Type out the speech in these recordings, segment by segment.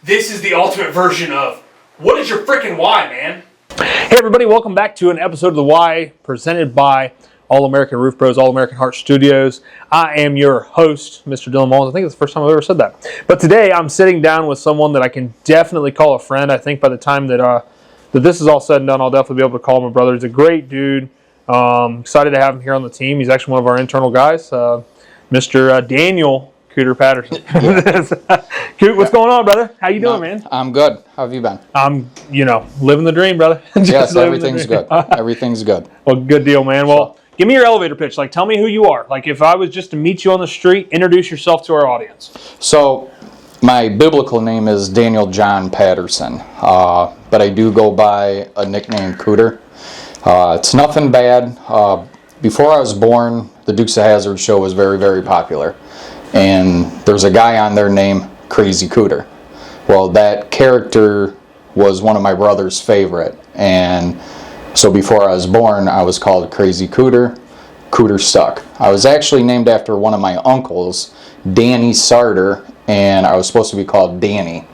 This is the ultimate version of, what is your freaking why, man? Hey everybody, welcome back to an episode of The Why, presented by All American Roof Pros, All American Heart Studios. I am your host, Mr. Dylan Mullins. I think it's the first time I've ever said that. But today I'm sitting down with someone that I can definitely call a friend. I think by the time that this is all said and done, I'll definitely be able to call him a brother. He's a great dude. Excited to have him here on the team. He's actually one of our internal guys, Mr. Daniel Cooter Patterson. Coot, what's going on, brother? How you doing, man? I'm good. How have you been? I'm, living the dream, brother. Yes, everything's good. Everything's good. Well, good deal, man. Well, give me your elevator pitch. Like, tell me who you are. Like, if I was just to meet you on the street, introduce yourself to our audience. So, my biblical name is Daniel John Patterson, but I do go by a nickname Cooter. It's nothing bad. Before I was born, the Dukes of Hazzard show was very, very popular. And there's a guy on there named Crazy Cooter. Well, that character was one of my brother's favorite. And so before I was born, I was called Crazy Cooter. Cooter stuck. I was actually named after one of my uncles, Danny Sarter, and I was supposed to be called Danny,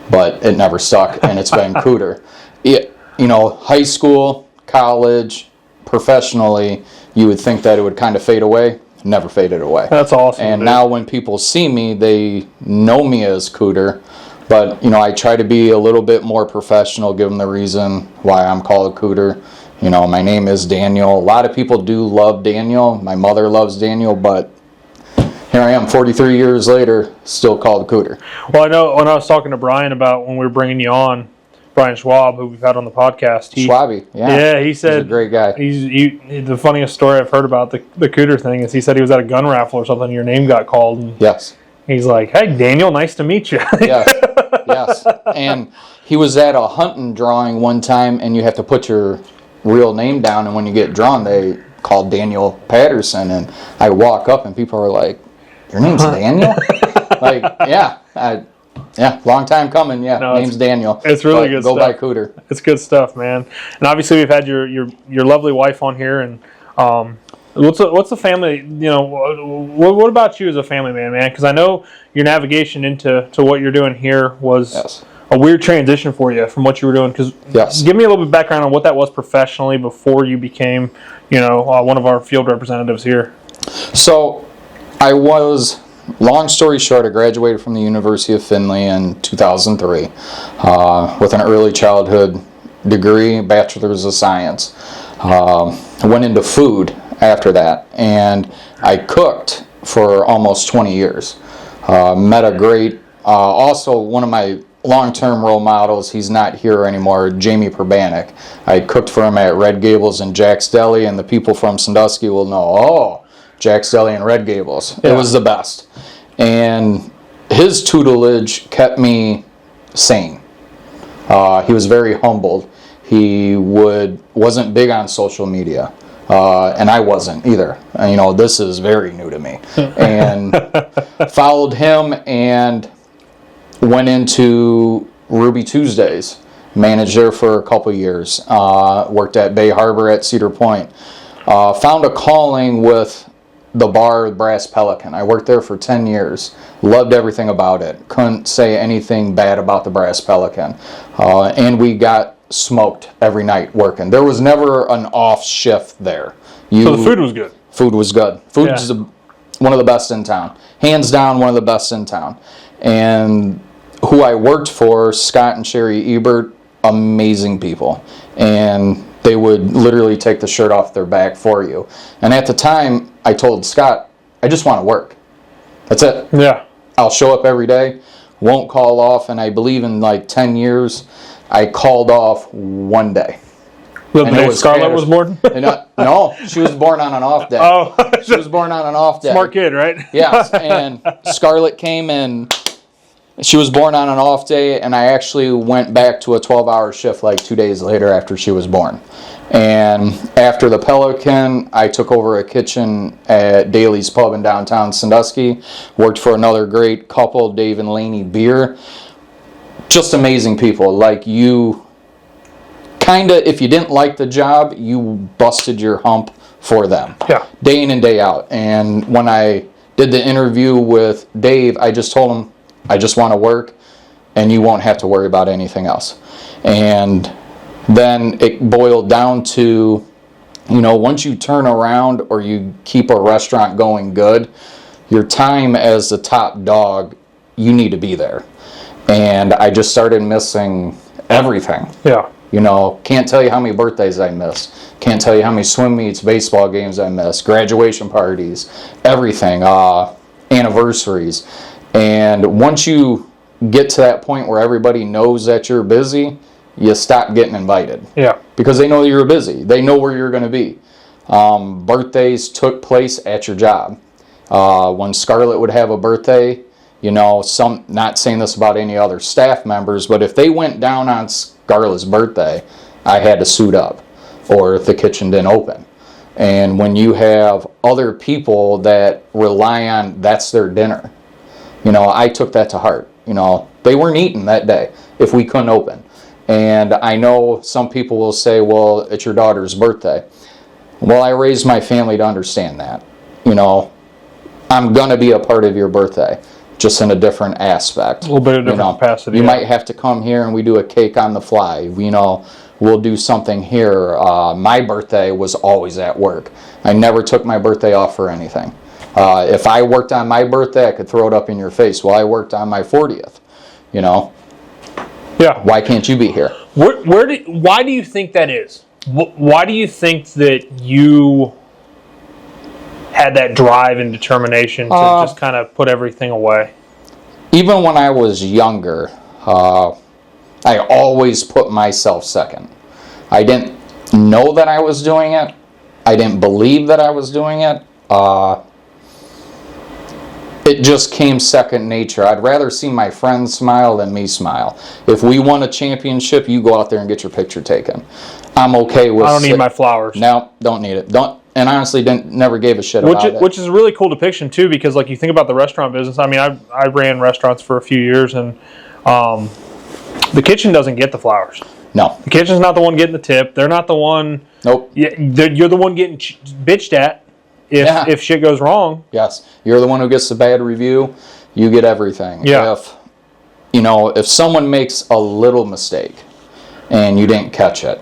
but it never stuck, and it's been Cooter. High school, college, professionally, you would think that it would kind of fade away. Never faded away. That's awesome. And dude. now when people see me, they know me as Cooter, but I try to be a little bit more professional, give them the reason why I'm called Cooter. My name is Daniel. A lot of people do love Daniel. My mother loves Daniel, but here I am 43 years later, still called Cooter. Well, I know when I was talking to Brian about when we were bringing you on, Brian Schwab, who we've had on the podcast. Schwabi, yeah. Yeah, he said... He's a great guy. The funniest story I've heard about the Cooter thing is he said he was at a gun raffle or something and your name got called. And yes. He's like, hey, Daniel, nice to meet you. Yes. And he was at a hunting drawing one time, and you have to put your real name down, and when you get drawn, they call Daniel Patterson, and I walk up, and people are like, your name's Daniel? Long time coming. Yeah, no, name's Daniel. It's really good stuff. Go by Cooter. It's good stuff, man. And obviously, we've had your lovely wife on here. And what's the family? What about you as a family man? Because I know your navigation into what you're doing here was a weird transition for you from what you were doing. Because give me a little bit of background on what that was professionally before you became, one of our field representatives here. So, I was. Long story short, I graduated from the University of Findlay in 2003 with an early childhood degree, Bachelor's of Science. I went into food after that, and I cooked for almost 20 years. Met a great, also one of my long-term role models, he's not here anymore, Jamie Perbanik. I cooked for him at Red Gables and Jack's Deli, and the people from Sandusky will know, Jack's Deli and Red Gables. Yeah. It was the best. And his tutelage kept me sane. He was very humbled. He wasn't big on social media. And I wasn't either. This is very new to me. And followed him and went into Ruby Tuesdays. Managed there for a couple years. Worked at Bay Harbor at Cedar Point. Found a calling with the bar Brass Pelican. I worked there for 10 years. Loved everything about it. Couldn't say anything bad about the Brass Pelican. And we got smoked every night working. There was never an off shift there. So the food was good? Food was good. Food is one of the best in town. Hands down, one of the best in town. And who I worked for, Scott and Sherry Ebert, amazing people. And they would literally take the shirt off their back for you. And at the time, I told Scott, I just want to work. That's it. Yeah. I'll show up every day, won't call off, and I believe in 10 years, I called off one day. The day Scarlett was born? No, she was born on an off day. Oh. She was born on an off day. Smart kid, right? Yes, and Scarlett came and she was born on an off day, and I actually went back to a 12-hour shift 2 days later after she was born. And after the Pelican, I took over a kitchen at Daly's Pub in downtown Sandusky. Worked for another great couple, Dave and Laney Beer. Just amazing people. You, if you didn't like the job, you busted your hump for them. Yeah. Day in and day out. And when I did the interview with Dave, I just told him, I just want to work. and you won't have to worry about anything else. And then it boiled down to, once you turn around or you keep a restaurant going good, your time as the top dog, you need to be there. And I just started missing everything. Yeah. Can't tell you how many birthdays I missed. Can't tell you how many swim meets, baseball games I missed, graduation parties, everything, anniversaries. And once you get to that point where everybody knows that you're busy, you stop getting invited. Yeah. Because they know you're busy. They know where you're going to be. Birthdays took place at your job. When Scarlett would have a birthday, not saying this about any other staff members, but if they went down on Scarlett's birthday, I had to suit up, or if the kitchen didn't open. And when you have other people that rely on that's their dinner, I took that to heart. They weren't eating that day if we couldn't open. And I know some people will say, well, it's your daughter's birthday. Well, I raised my family to understand that. I'm going to be a part of your birthday, just in a different aspect. A little bit of different capacity. You might have to come here and we do a cake on the fly. We'll do something here. My birthday was always at work. I never took my birthday off for anything. If I worked on my birthday, I could throw it up in your face. Well, I worked on my 40th, Yeah. Why can't you be here? Why do you think that is? Why do you think that you had that drive and determination to just kind of put everything away? Even when I was younger, I always put myself second. I didn't know that I was doing it. I didn't believe that I was doing it. It just came second nature. I'd rather see my friends smile than me smile. If we won a championship, you go out there and get your picture taken. I'm okay with... I don't need my flowers. No, don't need it. And honestly, never gave a shit about it. Which is a really cool depiction, too, because you think about the restaurant business. I mean, I ran restaurants for a few years, and the kitchen doesn't get the flowers. No. The kitchen's not the one getting the tip. They're not the one... Nope. You're the one getting bitched at if shit goes wrong. Yes. You're the one who gets the bad review. You get everything. Yeah. If someone makes a little mistake and you didn't catch it,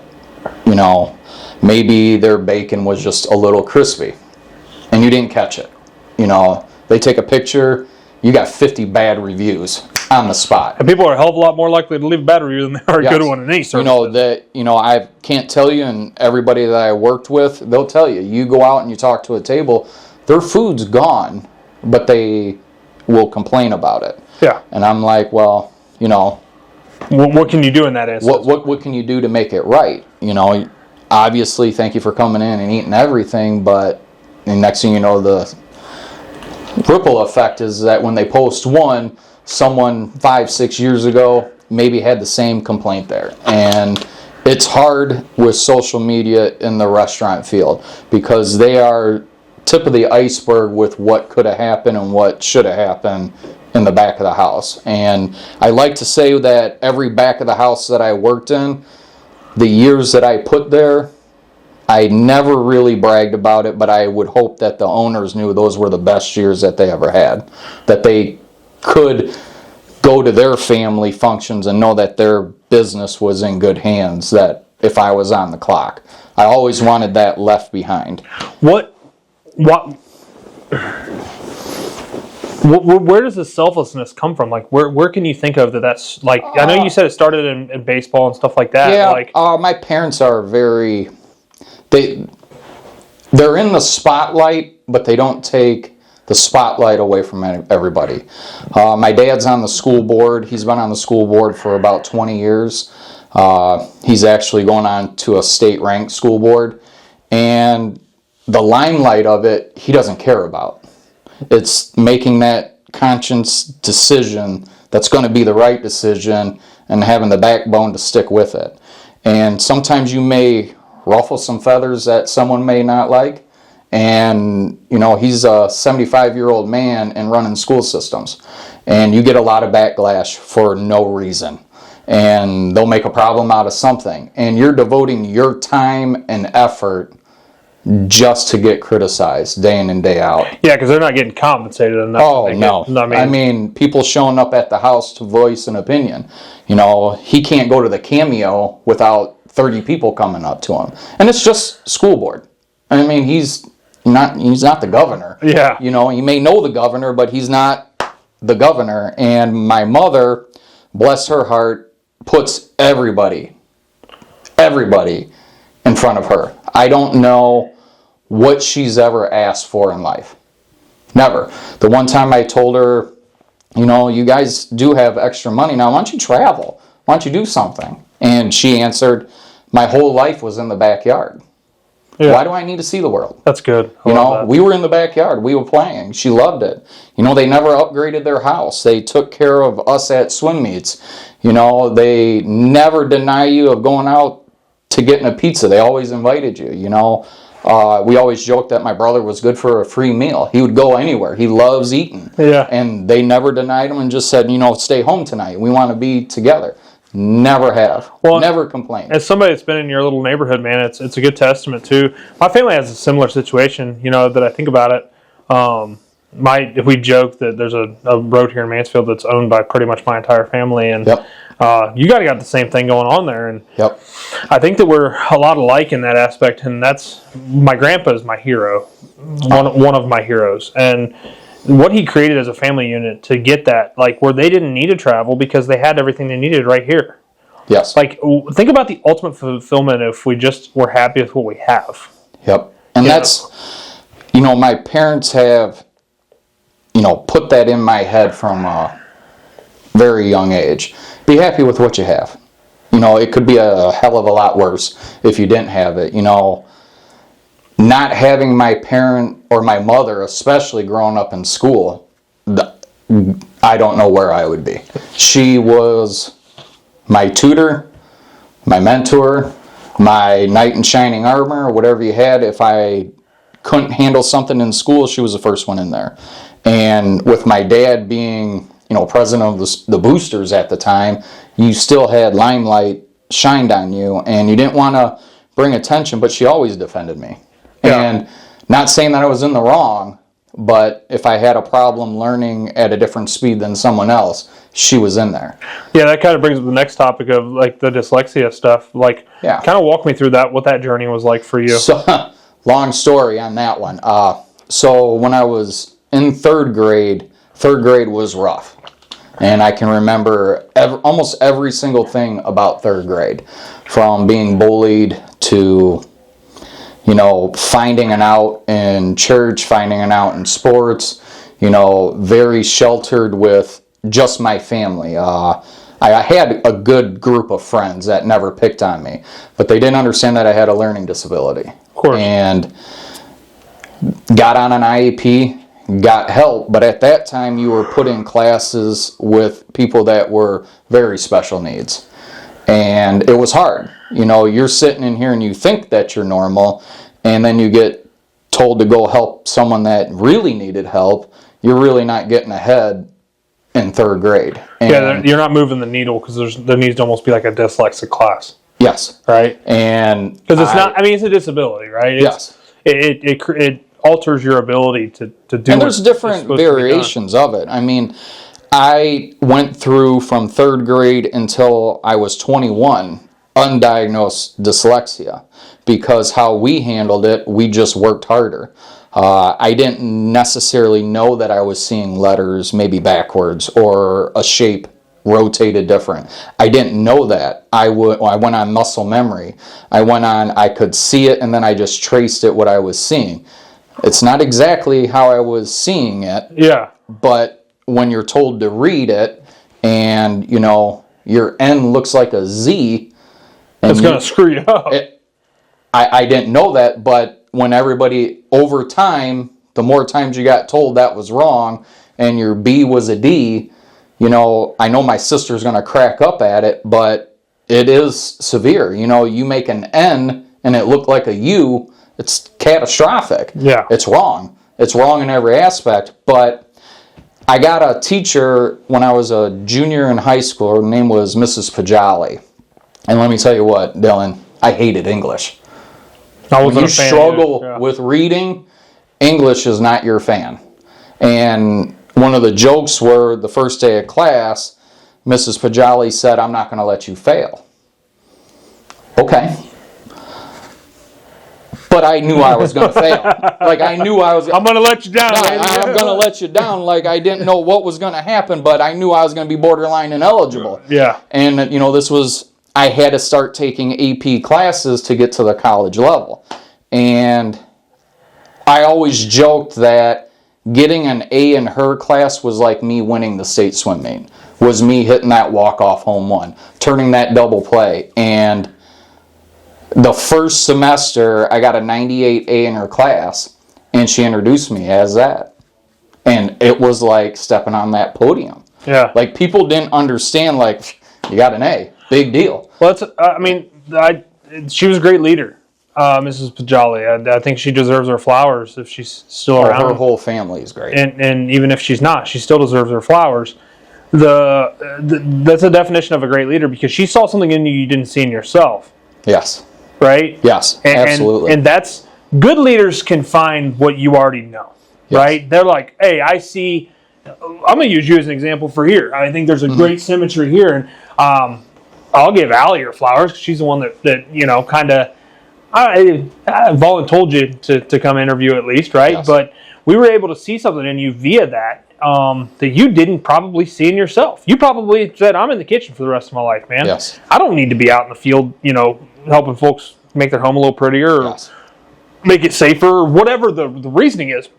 maybe their bacon was just a little crispy and you didn't catch it. They take a picture, you got 50 bad reviews on the spot. And people are a hell of a lot more likely to leave a bad review than they are a good one in any service. I can't tell you, and everybody that I worked with, they'll tell you. You go out and you talk to a table, their food's gone, but they will complain about it. Yeah. And I'm like, well, what can you do in that instance? What can you do to make it right? Obviously, thank you for coming in and eating everything, but the next thing you know, the ripple effect is that when they post one, someone 5-6 years ago maybe had the same complaint there. And it's hard with social media in the restaurant field because they are tip of the iceberg with what could have happened and what should have happened in the back of the house. And I like to say that every back of the house that I worked in, the years that I put there, I never really bragged about it, but I would hope that the owners knew those were the best years that they ever had. That they could go to their family functions and know that their business was in good hands, that if I was on the clock. I always wanted that left behind. Where does the selflessness come from? Where can you think of that's I know you said it started in baseball and stuff like that. Yeah, my parents are very... They're in the spotlight, but they don't take the spotlight away from everybody. My dad's on the school board. He's been on the school board for about 20 years. He's actually going on to a state-ranked school board. And the limelight of it, he doesn't care about. It's making that conscious decision that's going to be the right decision and having the backbone to stick with it. And sometimes you may ruffle some feathers that someone may not like. And, he's a 75-year-old man and running school systems. And you get a lot of backlash for no reason. And they'll make a problem out of something. And you're devoting your time and effort just to get criticized day in and day out. Yeah, because they're not getting compensated enough. Oh, no. I mean, people showing up at the house to voice an opinion. You know, he can't go to the Cameo without 30 people coming up to him. And it's just school board. I mean, he's not the governor. Yeah. You know, you may know the governor, but he's not the governor. And my mother, bless her heart, puts everybody in front of her. I don't know what she's ever asked for in life. Never. The one time I told her, you know, you guys do have extra money now. Why don't you travel? Why don't you do something? And she answered, my whole life was in the backyard. Yeah. Why do I need to see the world? That's good. You know, we were in the backyard. We were playing. She loved it. You know, they never upgraded their house. They took care of us at swim meets. You know, they never deny you of going out to getting a pizza. They always invited you, you know. We always joked that my brother was good for a free meal. He would go anywhere. He loves eating. Yeah. And they never denied him and just said, you know, stay home tonight. We want to be together. Never have. Well, never complained. As somebody that's been in your little neighborhood, man, it's a good testament too. My family has a similar situation, you know, that I think about it. If we joke that there's a road here in Mansfield that's owned by pretty much my entire family, and yep. You got the same thing going on there, and yep. I think that we're a lot alike in that aspect, and that's my grandpa is my hero, one of my heroes, and what he created as a family unit to get that, like, where they didn't need to travel because they had everything they needed right here. Yes. Like, think about the ultimate fulfillment if we just were happy with what we have. Yep. And that's, you know, my parents have, you know, put that in my head from a very young age. Be happy with what you have. You know, it could be a hell of a lot worse if you didn't have it. You know, not having my parent or my mother, especially growing up in school, I don't know where I would be. She was my tutor, my mentor, my knight in shining armor, whatever you had. If I couldn't handle something in school, she was the first one in there. And with my dad being, you know, president of the boosters at the time, you still had limelight shined on you, and you didn't want to bring attention, but she always defended me. Yeah. And not saying that I was in the wrong, but if I had a problem learning at a different speed than someone else, she was in there. Yeah, that kind of brings up the next topic of, like, the dyslexia stuff. Like, yeah. Kind of walk me through that, what that journey was like for you. So, long story on that one. So when I was in third grade was rough. And I can remember almost every single thing about third grade, from being bullied to, you know, finding an out in church, finding an out in sports, you know, very sheltered with just my family. I had a good group of friends that never picked on me, but they didn't understand that I had a learning disability. Of course. And got on an IEP, got help, but at that time you were put in classes with people that were very special needs. And it was hard. You know, you're sitting in here and you think that you're normal, and then you get told to go help someone that really needed help. You're really not getting ahead in third grade. And yeah, you're not moving the needle because there needs to almost be like a dyslexic class. Yes. Right? And because it's not, I mean, it's a disability, right? Yes. It alters your ability to do. And there's different variations of it. I mean, I went through from third grade until I was 21 undiagnosed dyslexia, because how we handled it, we just worked harder. I didn't necessarily know that I was seeing letters maybe backwards or a shape rotated different. I didn't know that. I went on muscle memory. I could see it, and then I just traced it what I was seeing. It's not exactly how I was seeing it. Yeah. But when you're told to read it, and, you know, your N looks like a Z, it's going to screw you up. I didn't know that, but when everybody, over time, the more times you got told that was wrong, and your B was a D, you know, I know my sister's going to crack up at it, but it is severe. You know, you make an N and it looked like a U, it's catastrophic. Yeah. It's wrong. It's wrong in every aspect. But I got a teacher when I was a junior in high school. Her name was Mrs. Pajali. And let me tell you what, Dylan, I hated English. When you a fan struggle either. Yeah. with reading, English is not your fan. And one of the jokes were the first day of class, Mrs. Pajali said, "I'm not going to let you fail." Okay. But I knew I was going to fail. Like, I knew I was... I'm going to let you down, No, lady. I'm going to let you down. Like, I didn't know what was going to happen, but I knew I was going to be borderline ineligible. Yeah. And, you know, this was... I had to start taking AP classes to get to the college level. And I always joked that getting an A in her class was like me winning the state swim meet. Was me hitting that walk-off home run, turning that double play. And the first semester, I got a 98 A in her class, and she introduced me as that. And it was like stepping on that podium. Yeah. Like, people didn't understand, like, you got an A. Big deal. Well, she was a great leader, Mrs. Pajali. I think she deserves her flowers if she's still around. Her whole family is great. And even if she's not, she still deserves her flowers. That's a definition of a great leader, because she saw something in you didn't see in yourself. Yes. Right? Yes, absolutely. And that's... Good leaders can find what you already know. Yes. Right? They're like, hey, I see... I'm going to use you as an example for here. I think there's a great symmetry here. And I'll give Allie her flowers, because she's the one that you know, kind of... I voluntold you to come interview at least, right? Yes. But we were able to see something in you via that that you didn't probably see in yourself. You probably said, I'm in the kitchen for the rest of my life, man. Yes. I don't need to be out in the field, you know, helping folks make their home a little prettier or make it safer or whatever the reasoning is.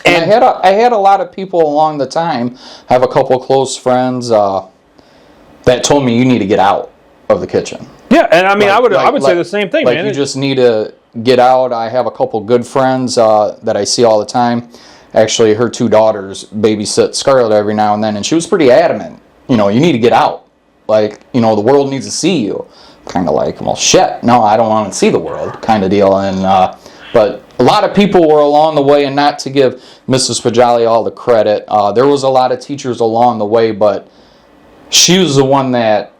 And I had a lot of people along the time. I have a couple close friends that told me, you need to get out of the kitchen. Yeah, and I mean, I would say the same thing, man. You just need to get out. I have a couple good friends that I see all the time. Actually, her two daughters babysit Scarlett every now and then, and she was pretty adamant. You know, you need to get out. Like, you know, the world needs to see you. Kind of like, well, shit, no, I don't want to see the world kind of deal. And but a lot of people were along the way, and not to give Mrs. Pajali all the credit. There was a lot of teachers along the way, but she was the one that,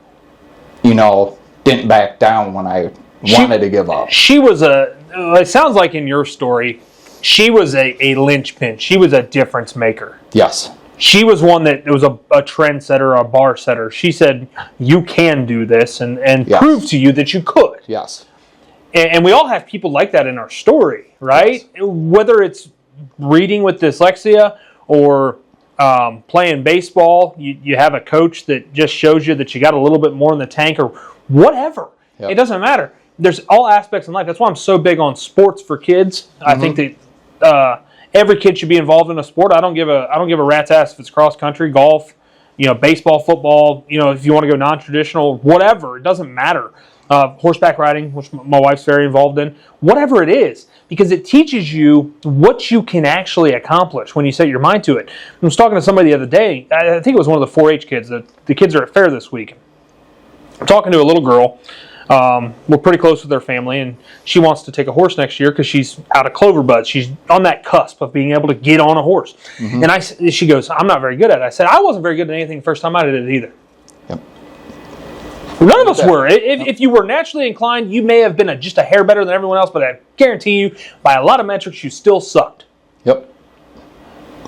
you know, didn't back down when I wanted to give up. She was it sounds like in your story, she was a linchpin. She was a difference maker. Yes. She was one that was a trendsetter, a bar setter. She said, you can do this, and prove to you that you could. Yes. And we all have people like that in our story, right? Yes. Whether it's reading with dyslexia or playing baseball, you have a coach that just shows you that you got a little bit more in the tank, or whatever. Yep. It doesn't matter. There's all aspects in life. That's why I'm so big on sports for kids. I think that every kid should be involved in a sport. I don't give a rat's ass if it's cross country, golf, you know, baseball, football. You know, if you want to go non-traditional, whatever, it doesn't matter. Horseback riding, which my wife's very involved in. Whatever it is, because it teaches you what you can actually accomplish when you set your mind to it. I was talking to somebody the other day. I think it was one of the 4-H kids. The kids are at fair this week. I'm talking to a little girl. We're pretty close with her family, and she wants to take a horse next year because she's out of clover buds. She's on that cusp of being able to get on a horse. And she goes, I'm not very good at it. I said, I wasn't very good at anything the first time I did it either. Yep. None of us were. If you were naturally inclined, you may have been just a hair better than everyone else, but I guarantee you, by a lot of metrics, you still sucked. Yep.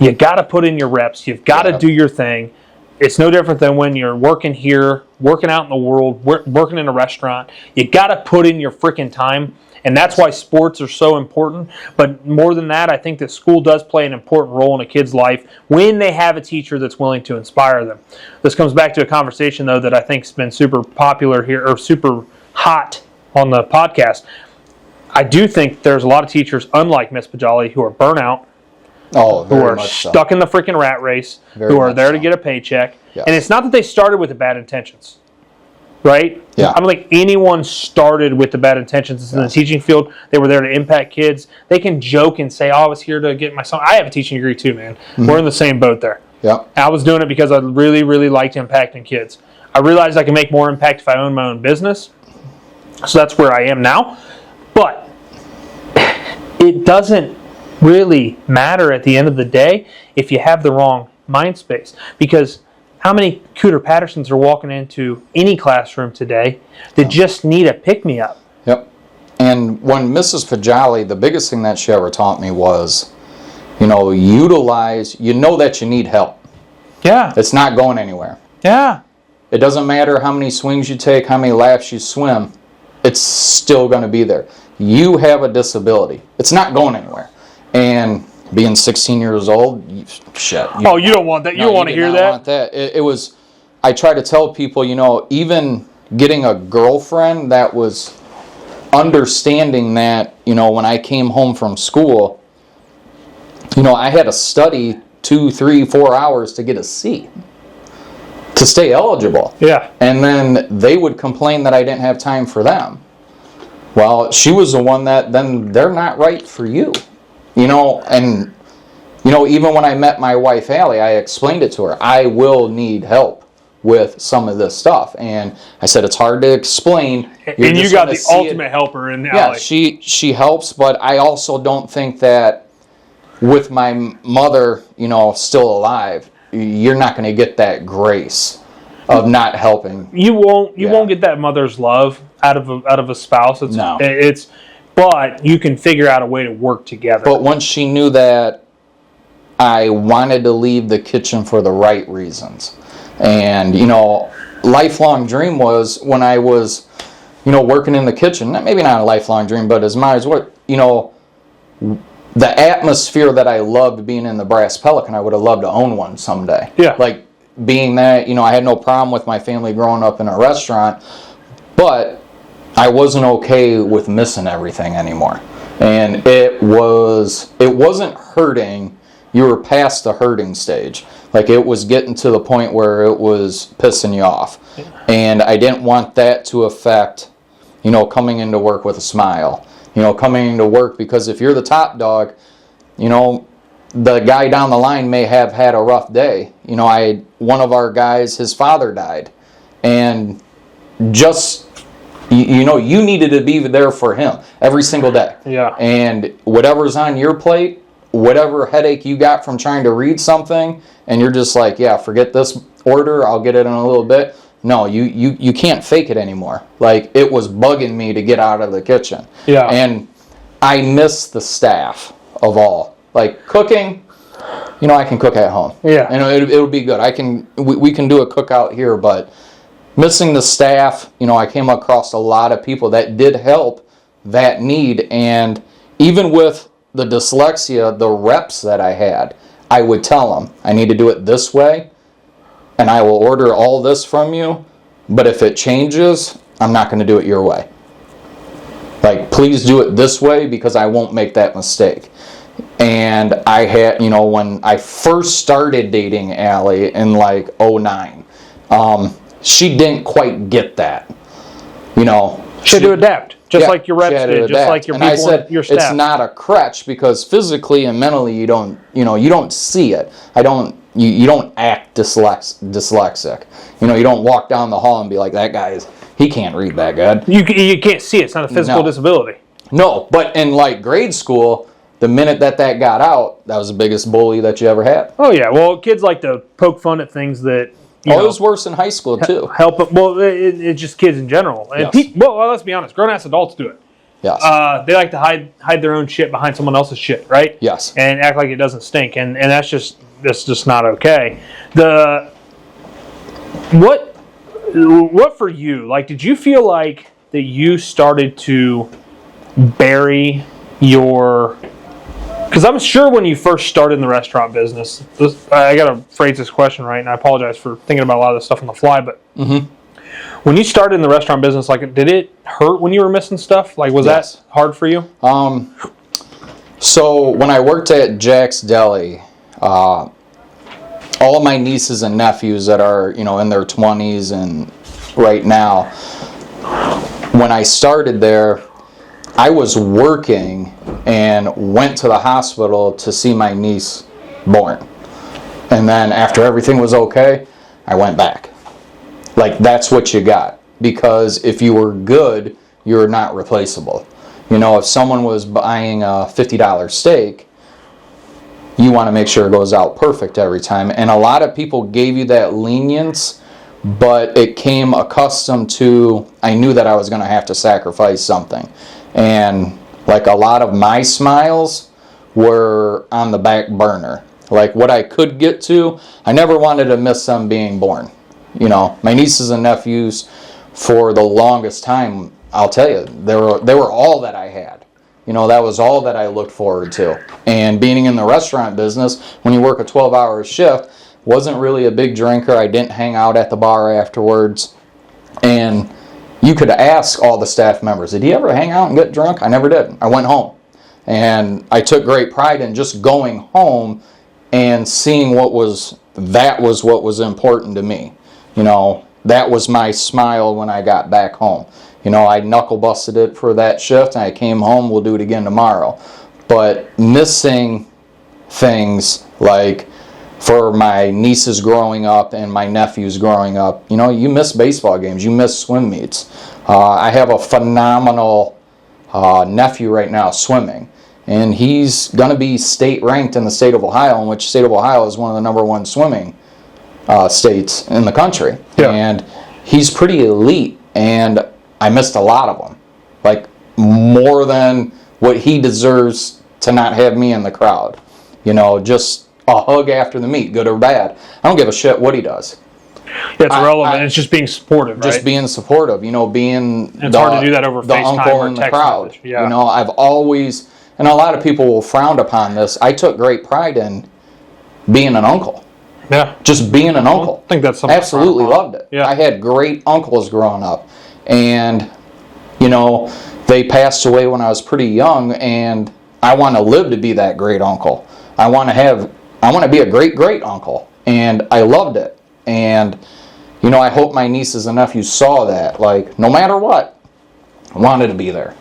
You got to put in your reps. You've got to do your thing. It's no different than when you're working here, working out in the world, working in a restaurant. You got to put in your freaking time, and that's why sports are so important. But more than that, I think that school does play an important role in a kid's life when they have a teacher that's willing to inspire them. This comes back to a conversation, though, that I think has been super popular here, or super hot on the podcast. I do think there's a lot of teachers, unlike Miss Pajali, who are burnout, who are stuck in the freaking rat race, who are there to get a paycheck. Yes. And it's not that they started with the bad intentions, right? Yeah. I don't think anyone started with the bad intentions in the teaching field. They were there to impact kids. They can joke and say, I was here to get my son. I have a teaching degree too, man. We're in the same boat there. Yeah. I was doing it because I really, really liked impacting kids. I realized I can make more impact if I own my own business. So that's where I am now. But it doesn't really matter at the end of the day if you have the wrong mind space. Because how many Cooter Pattersons are walking into any classroom today that just need a pick-me-up? Yep. And when Mrs. Pajali, the biggest thing that she ever taught me was, utilize, that you need help. Yeah. It's not going anywhere. Yeah. It doesn't matter how many swings you take, how many laps you swim, it's still going to be there. You have a disability. It's not going anywhere. And being 16 years old, shit. You don't want that. You don't want to hear that. Want that. It was, I try to tell people, even getting a girlfriend that was understanding that, when I came home from school, I had to study 2, 3, 4 hours to get a C, to stay eligible. Yeah. And then they would complain that I didn't have time for them. Well, she was the one that, then they're not right for you. And, even when I met my wife, Allie, I explained it to her. I will need help with some of this stuff. And I said, it's hard to explain. And you got the ultimate helper in Allie. Yeah, she helps, but I also don't think that with my mother, still alive, you're not going to get that grace of not helping. You won't get that mother's love out of a spouse. No. But you can figure out a way to work together. But once she knew that I wanted to leave the kitchen for the right reasons, and lifelong dream was when I was, working in the kitchen. Maybe not a lifelong dream, but as much as what the atmosphere that I loved being in the Brass Pelican, I would have loved to own one someday. Yeah. Like being that, I had no problem with my family growing up in a restaurant, but I wasn't okay with missing everything anymore. And it wasn't hurting. You were past the hurting stage. Like it was getting to the point where it was pissing you off. And I didn't want that to affect, coming into work with a smile. Coming into work, because if you're the top dog, the guy down the line may have had a rough day. One of our guys, his father died. And just, you needed to be there for him every single day. Yeah. And whatever's on your plate, whatever headache you got from trying to read something, and you're just like, yeah, forget this order, I'll get it in a little bit. No, you can't fake it anymore. Like, it was bugging me to get out of the kitchen. Yeah. And I miss the staff of all. Like, cooking, I can cook at home. Yeah. It'll be good. We can do a cookout here, but missing the staff, I came across a lot of people that did help that need. And even with the dyslexia, the reps that I had, I would tell them, I need to do it this way, and I will order all this from you, but if it changes, I'm not going to do it your way. Like, please do it this way, because I won't make that mistake. And I had, when I first started dating Allie in like 2009, she didn't quite get that. She had to adapt, just like your reps did, just like your people, and I said, your staff. It's not a crutch, because physically and mentally you don't see it. You don't act dyslexic. You don't walk down the hall and be like, that guy he can't read that good. You can't see it. It's not a physical disability. No, but in like grade school, the minute that got out, that was the biggest bully that you ever had. Oh yeah, well, kids like to poke fun at things that it was worse in high school too. It's just kids in general. And Yes. well, let's be honest, grown-ass adults do it. Yes. They like to hide their own shit behind someone else's shit, right? Yes. And act like it doesn't stink, and that's just not okay. What for you? Like, did you feel like that you started to bury your? Because I'm sure when you first started in the restaurant business, I got to phrase this question right, and I apologize for thinking about a lot of this stuff on the fly, but when you started in the restaurant business, like, did it hurt when you were missing stuff? Like, was that hard for you? So when I worked at Jack's Deli, all of my nieces and nephews that are, in their 20s and right now, when I started there, I was working and went to the hospital to see my niece born. And then after everything was okay, I went back. Like, that's what you got. Because if you were good, you were not replaceable. If someone was buying a $50 steak, you want to make sure it goes out perfect every time. And a lot of people gave you that lenience, but it came accustomed to, I knew that I was going to have to sacrifice something. And like a lot of my smiles were on the back burner. Like what I could get to, I never wanted to miss them being born. You know, my nieces and nephews, for the longest time, I'll tell you, they were all that I had. You know, that was all that I looked forward to. And being in the restaurant business, when you work a 12-hour shift, wasn't really a big drinker. I didn't hang out at the bar afterwards. And you could ask all the staff members, did you ever hang out and get drunk? I never did. I went home. And I took great pride in just going home and seeing what was important to me. You know, that was my smile when I got back home. You know, I knuckle busted it for that shift and I came home, we'll do it again tomorrow. But missing things like for my nieces growing up and my nephews growing up, you know, you miss baseball games, you miss swim meets. I have a phenomenal nephew right now swimming. And he's going to be state ranked in the state of Ohio, in which state of Ohio is one of the number one swimming states in the country. Yeah. And he's pretty elite, and I missed a lot of them. Like, more than what he deserves to not have me in the crowd. You know, just a hug after the meet, good or bad. I don't give a shit what he does. Yeah, it's relevant. It's just being supportive, right? Just being supportive, you know, being it's hard to do that over the FaceTime uncle or in the text crowd. Message. Yeah. You know, I've always, and a lot of people will frown upon this, I took great pride in being an uncle. Yeah. Just being an uncle. I think that's something. Absolutely loved it. Yeah. I had great uncles growing up. And, you know, they passed away when I was pretty young, and I want to live to be that great uncle. I want to be a great uncle. And I loved it. And, you know, I hope my nieces and nephews saw that. Like, no matter what, I wanted to be there.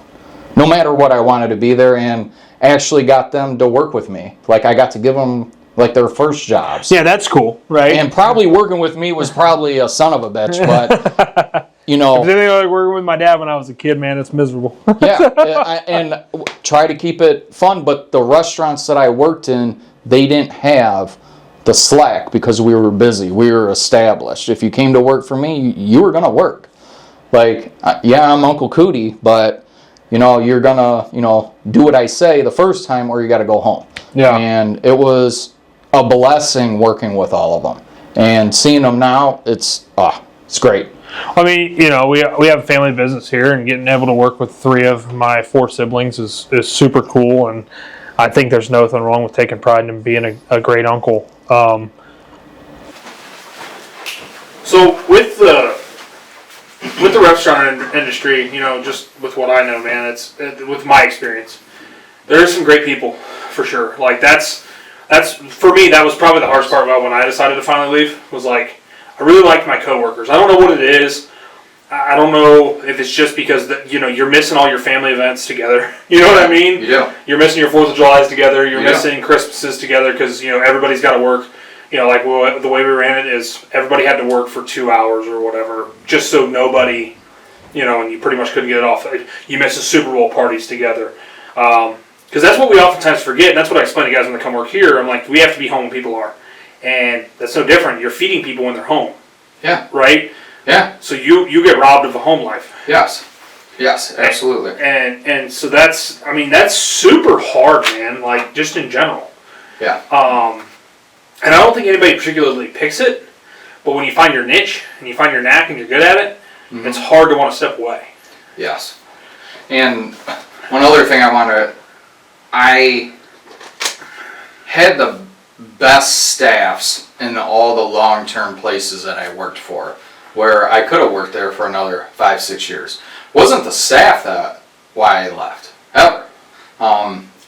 No matter what, I wanted to be there, and actually got them to work with me. Like, I got to give them, like, their first jobs. Yeah, that's cool, right? And probably working with me was probably a son of a bitch, but, you know. If anything like working with my dad when I was a kid, man, it's miserable. Yeah, and try to keep it fun, but the restaurants that I worked in, they didn't have the slack because we were busy. We were established. If you came to work for me, you were going to work. Like, yeah, I'm Uncle Cootie, but, you know, you're going to, you know, do what I say the first time or you got to go home. Yeah. And it was a blessing working with all of them. And seeing them now, it's great. I mean, you know, we have a family business here, and getting able to work with 3 of my 4 siblings is super cool, and I think there's nothing wrong with taking pride in being a great uncle. So with the restaurant industry, you know, just with what I know, man, it's with my experience, there's some great people for sure. Like that's for me, that was probably the hardest part about when I decided to finally leave. Was like I really liked my coworkers. I don't know what it is. I don't know if it's just because you know you're missing all your family events together. You know what I mean? Yeah. You're missing your 4th of July's together. You're missing Christmases together because you know everybody's got to work. You know, like the way we ran it is everybody had to work for 2 hours or whatever, just so nobody, you know, and you pretty much couldn't get it off. You miss the Super Bowl parties together. Because that's what we oftentimes forget, and that's what I explain to guys when they come work here. I'm like, we have to be home when people are. And that's no different. You're feeding people when they're home. Yeah. Right? Yeah. So you get robbed of a home life. Yes. Yes, absolutely. And so that's super hard, man, like just in general. Yeah. And I don't think anybody particularly picks it, but when you find your niche and you find your knack and you're good at it, it's hard to want to step away. Yes. And one other thing I had the best staffs in all the long-term places that I worked for, where I could have worked there for another 5-6 years. Wasn't the staff that why I left, ever.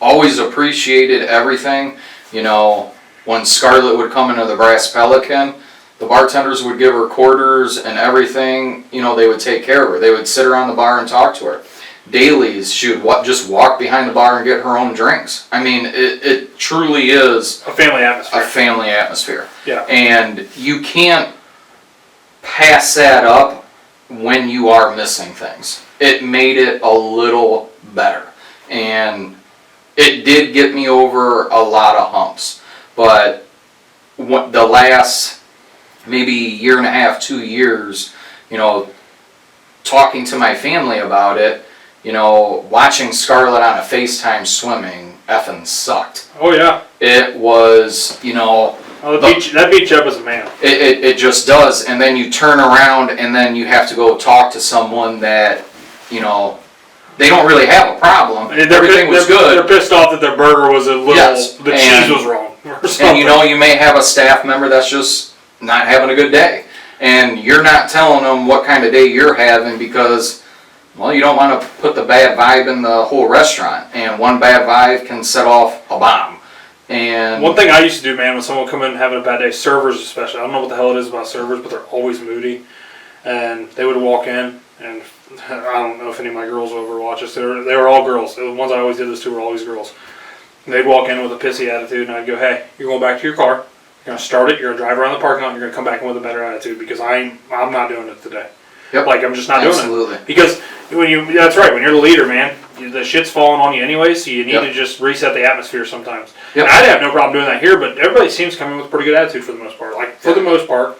Always appreciated everything, you know. When Scarlett would come into the Brass Pelican, the bartenders would give her quarters and everything. You know, they would take care of her. They would sit around the bar and talk to her. Dailies, she would just walk behind the bar and get her own drinks. I mean, it truly is a family atmosphere. A family atmosphere. Yeah. And you can't pass that up when you are missing things. It made it a little better. And it did get me over a lot of humps. But the last maybe 1.5 years, 2 years, you know, talking to my family about it, watching Scarlett on a FaceTime swimming effing sucked. Oh yeah. It was, Oh, that beat you up as a man. It just does. And then you turn around and then you have to go talk to someone that, they don't really have a problem. Everything was good. They're pissed off that their burger was a little, the cheese was wrong. Or something. And you may have a staff member that's just not having a good day. And you're not telling them what kind of day you're having because, well, you don't want to put the bad vibe in the whole restaurant. And one bad vibe can set off a bomb. And one thing I used to do, man, when someone would come in having a bad day, servers especially, I don't know what the hell it is about servers, but they're always moody. And they would walk in, and I don't know if any of my girls will ever watch this. They were all girls. The ones I always did this to were always girls. And they'd walk in with a pissy attitude, and I'd go, hey, you're going back to your car. You're going to start it. You're going to drive around the parking lot. And you're going to come back in with a better attitude because I'm not doing it today. Yep. I'm just not Absolutely. doing it. Because that's right. When you're the leader, man, the shit's falling on you anyway. So you need to just reset the atmosphere sometimes. Yep. And I'd have no problem doing that here, but everybody seems to come in with a pretty good attitude for the most part. For the most part,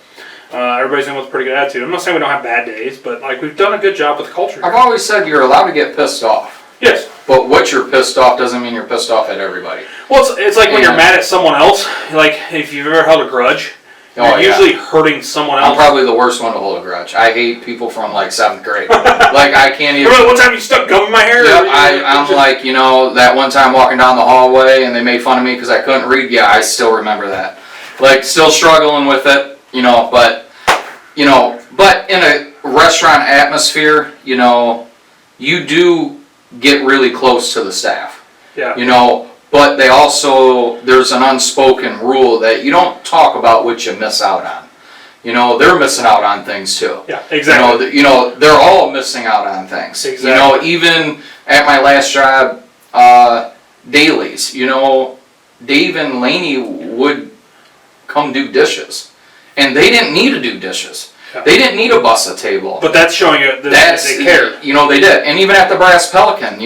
everybody's in with a pretty good attitude. I'm not saying we don't have bad days, but we've done a good job with the culture here. I've always said you're allowed to get pissed off. Yes. But what you're pissed off doesn't mean you're pissed off at everybody. Well, it's like when you're mad at someone else. Like if you've ever held a grudge, you're usually hurting someone else. I'm probably the worst one to hold a grudge. I hate people from 7th grade. I can't even. Remember one time you stuck gum in my hair? Yep, I'm that one time walking down the hallway and they made fun of me because I couldn't read. Yeah, I still remember that. Still struggling with it, but in a restaurant atmosphere, you do get really close to the staff. Yeah. But there's an unspoken rule that you don't talk about what you miss out on. They're missing out on things too. Yeah, exactly. They're all missing out on things. Exactly. Even at my last job, dailies, Dave and Laney would come do dishes. And they didn't need to do dishes. Yeah. They didn't need to bus a table. But that's showing you that they cared. They did. And even at the Brass Pelican,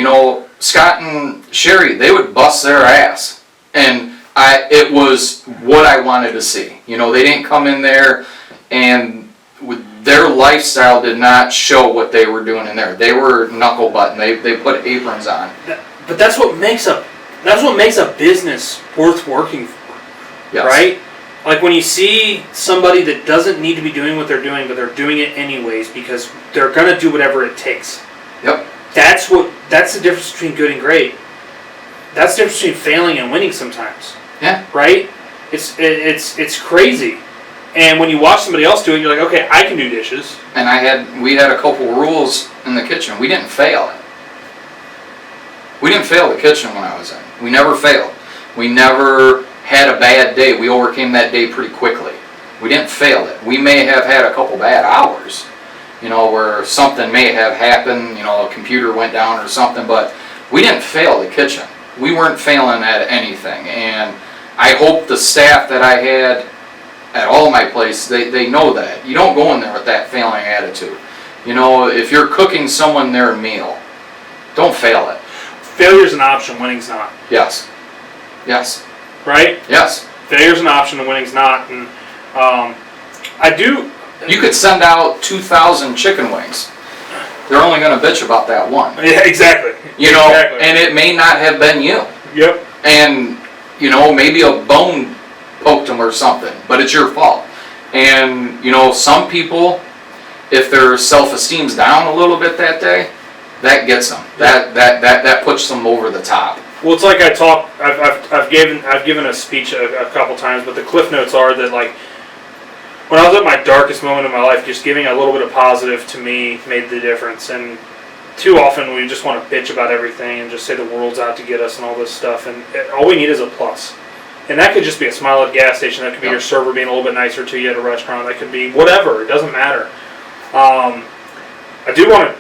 Scott and Sherry, they would bust their ass. And it was what I wanted to see. They didn't come in there and their lifestyle did not show what they were doing in there. They were knuckle button. They put aprons on. But that's what makes a business worth working for. Yes. Right? Like when you see somebody that doesn't need to be doing what they're doing, but they're doing it anyways because they're gonna do whatever it takes. Yep. That's the difference between good and great. That's the difference between failing and winning sometimes. Yeah. Right? It's crazy. And when you watch somebody else do it, you're like, okay, I can do dishes. And we had a couple rules in the kitchen. We didn't fail it. We didn't fail the kitchen when I was in. We never failed. We never had a bad day. We overcame that day pretty quickly. We didn't fail it. We may have had a couple bad hours, where something may have happened, a computer went down or something, but we didn't fail the kitchen. We weren't failing at anything. And I hope the staff that I had at all my places, they know that. You don't go in there with that failing attitude. If you're cooking someone their meal, don't fail it. Failure's an option, winning's not. Yes. Yes. Right? Yes. Failure's an option and winning's not. And you could send out 2,000 chicken wings. They're only going to bitch about that one. Yeah, exactly. Exactly. And it may not have been you. Yep. And, maybe a bone poked them or something, but it's your fault. And, some people, if their self-esteem's down a little bit that day, that gets them. That puts them over the top. Well, it's like I've given a speech a couple times, but the cliff notes are that when I was at my darkest moment in my life, just giving a little bit of positive to me made the difference. And too often we just want to bitch about everything and just say the world's out to get us and all this stuff. And all we need is a plus. And that could just be a smile at a gas station. That could be your server being a little bit nicer to you at a restaurant. That could be whatever. It doesn't matter. I do want to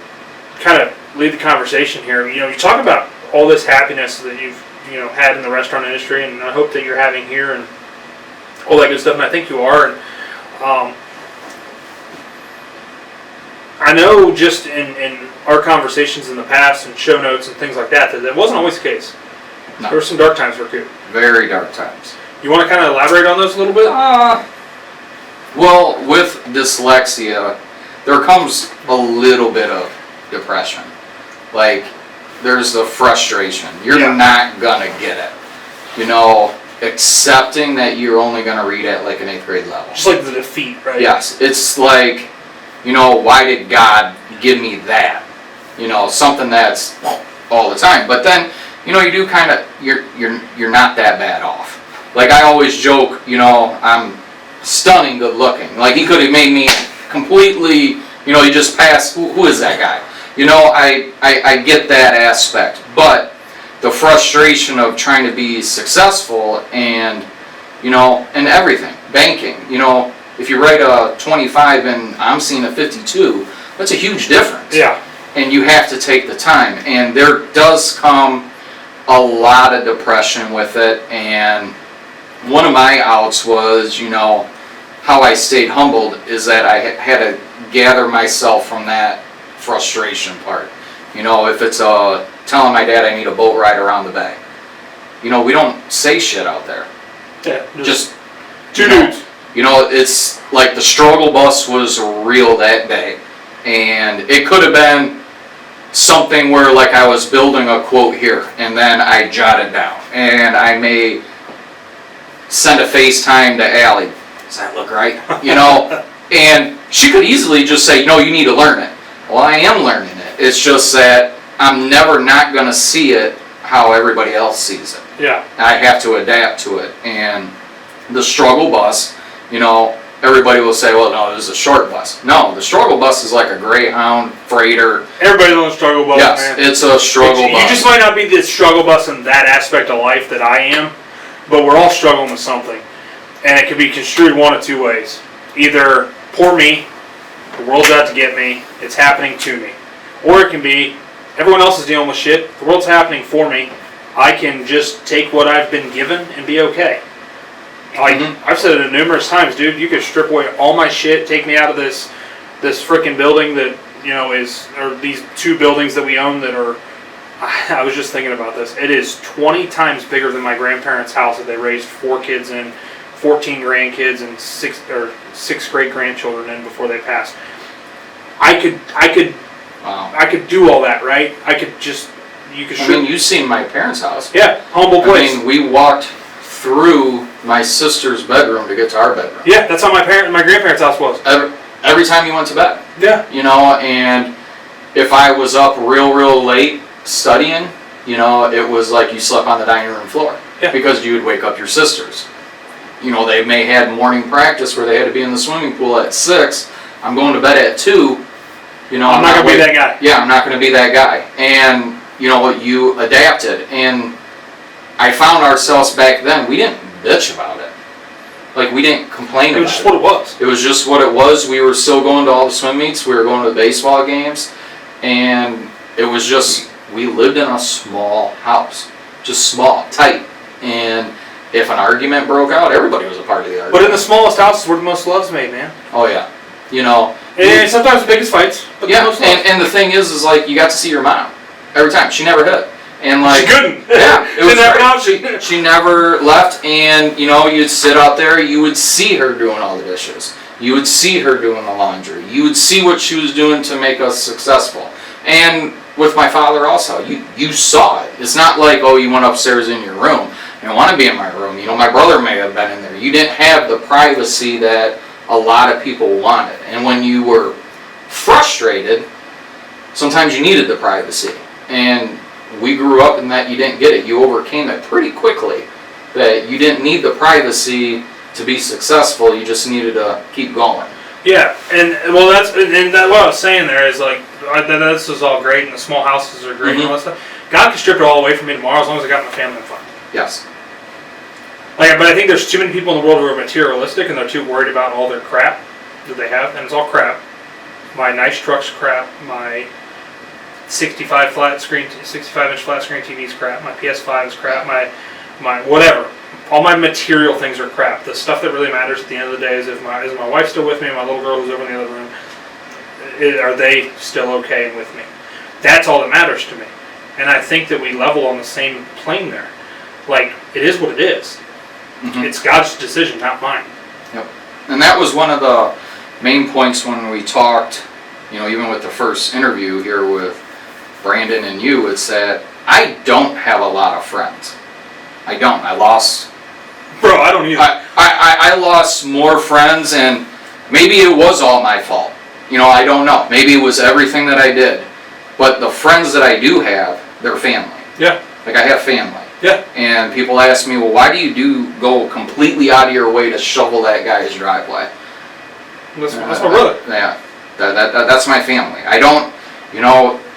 kind of lead the conversation here. You talk about all this happiness that you've had in the restaurant industry, and I hope that you're having here and all that good stuff. And I think you are. And I know just in our conversations in the past and show notes and things like that wasn't always the case. No. There were some dark times for Cooter. Very dark times. You want to kind of elaborate on those a little bit? Well, with dyslexia, there comes a little bit of depression. Like, there's the frustration. You're Yeah. not gonna get it. You know, accepting that you're only gonna read at like an 8th grade level. Just like the defeat, right? Yes, it's like, you know, why did God give me that? You know, something that's all the time. But then, you know, you do kind of, you're not that bad off. Like I always joke, you know, I'm stunning good looking. Like he could have made me completely, you know, he just passed, who is that guy? You know, I get that aspect. But the frustration of trying to be successful and, you know, and everything. Banking, you know, if you write a 25 and I'm seeing a 52, that's a huge difference. Yeah. And you have to take the time. And there does come a lot of depression with it. And one of my outs was, you know, how I stayed humbled is that I had to gather myself from that frustration part. You know, if it's telling my dad I need a boat ride around the bay. You know, we don't say shit out there. Yeah. Just two dudes. You know, it's like the struggle bus was real that day. And it could have been something where like I was building a quote here and then I jot it down. And I may send a FaceTime to Allie. Does that look right? You know, and she could easily just say, no, you need to learn it. Well, I am learning it. It's just that I'm never not going to see it how everybody else sees it. Yeah. I have to adapt to it. And the struggle bus, you know, everybody will say, well, no, this is a short bus. No, the struggle bus is like a Greyhound freighter. Everybody's on the struggle bus, Yes, man. it's a struggle bus. You just might not be the struggle bus in that aspect of life that I am, but we're all struggling with something. And it can be construed one of two ways. Either, poor me, the world's out to get me, it's happening to me. Or it can be, everyone else is dealing with shit, the world's happening for me, I can just take what I've been given and be okay. Like, I've said it numerous times, dude, you could strip away all my shit, take me out of this frickin' building that, you know, or these 2 buildings that we own that are, I was just thinking about this, it is 20 times bigger than my grandparents' house that they raised 4 kids in, 14 grandkids and 6 great grandchildren in before they passed. I could do all that, right? You could. I mean, you've seen my parents' house. Yeah, humble place. I mean, we walked through my sister's bedroom to get to our bedroom. Yeah, that's how my grandparents' house was. Every time you went to bed. Yeah. You know, and if I was up real late studying, you know, it was like you slept on the dining room floor. Yeah. Because you would wake up your sisters. You know, they may had morning practice where they had to be in the swimming pool at 6. I'm going to bed at 2. You know, I'm not going to be that guy. Yeah, I'm not going to be that guy. And, you know what, you adapted. And I found ourselves back then, we didn't bitch about it. Like, we didn't complain about it. It was just what it was. It was just what it was. We were still going to all the swim meets. We were going to the baseball games. And it was just, we lived in a small house. Just small, tight. And if an argument broke out, everybody was a part of the argument. But in the smallest house is where the most love's made, man. Oh, yeah. You know. And sometimes the biggest fights, but yeah, the most love. and the thing is like, you got to see your mom every time. She never hit. And like, she couldn't. Yeah. It was never out. She never left, and, you know, you'd sit out there, you would see her doing all the dishes. You would see her doing the laundry. You would see what she was doing to make us successful. And with my father also, you saw it. It's not like, oh, you went upstairs in your room. I didn't want to be in my room. You know, my brother may have been in there. You didn't have the privacy that a lot of people wanted. And when you were frustrated, sometimes you needed the privacy. And we grew up in that you didn't get it. You overcame it pretty quickly. That you didn't need the privacy to be successful. You just needed to keep going. Yeah, and well, what I was saying there is like, this is all great, and the small houses are great and all that stuff. God can strip it all away from me tomorrow as long as I got my family fine. Yes. Like, but I think there's too many people in the world who are materialistic and they're too worried about all their crap that they have, and it's all crap. My nice truck's crap. My 65-inch flat screen TV's crap. My PS5 is crap. My whatever. All my material things are crap. The stuff that really matters at the end of the day is is my wife still with me, and my little girl who's over in the other room, are they still okay and with me? That's all that matters to me. And I think that we level on the same plane there. Like, it is what it is. Mm-hmm. It's God's decision, not mine. Yep. And that was one of the main points when we talked, you know, even with the first interview here with Brandon and you, it's that I don't have a lot of friends. I don't. I lost. Bro, I don't either. I lost more friends, and maybe it was all my fault. I don't know. Maybe it was everything that I did. But the friends that I do have, they're family. Yeah. Like, I have family. Yeah. And people ask me, well, why do you go completely out of your way to shovel that guy's driveway? That's my brother. Yeah. That's my family. I don't,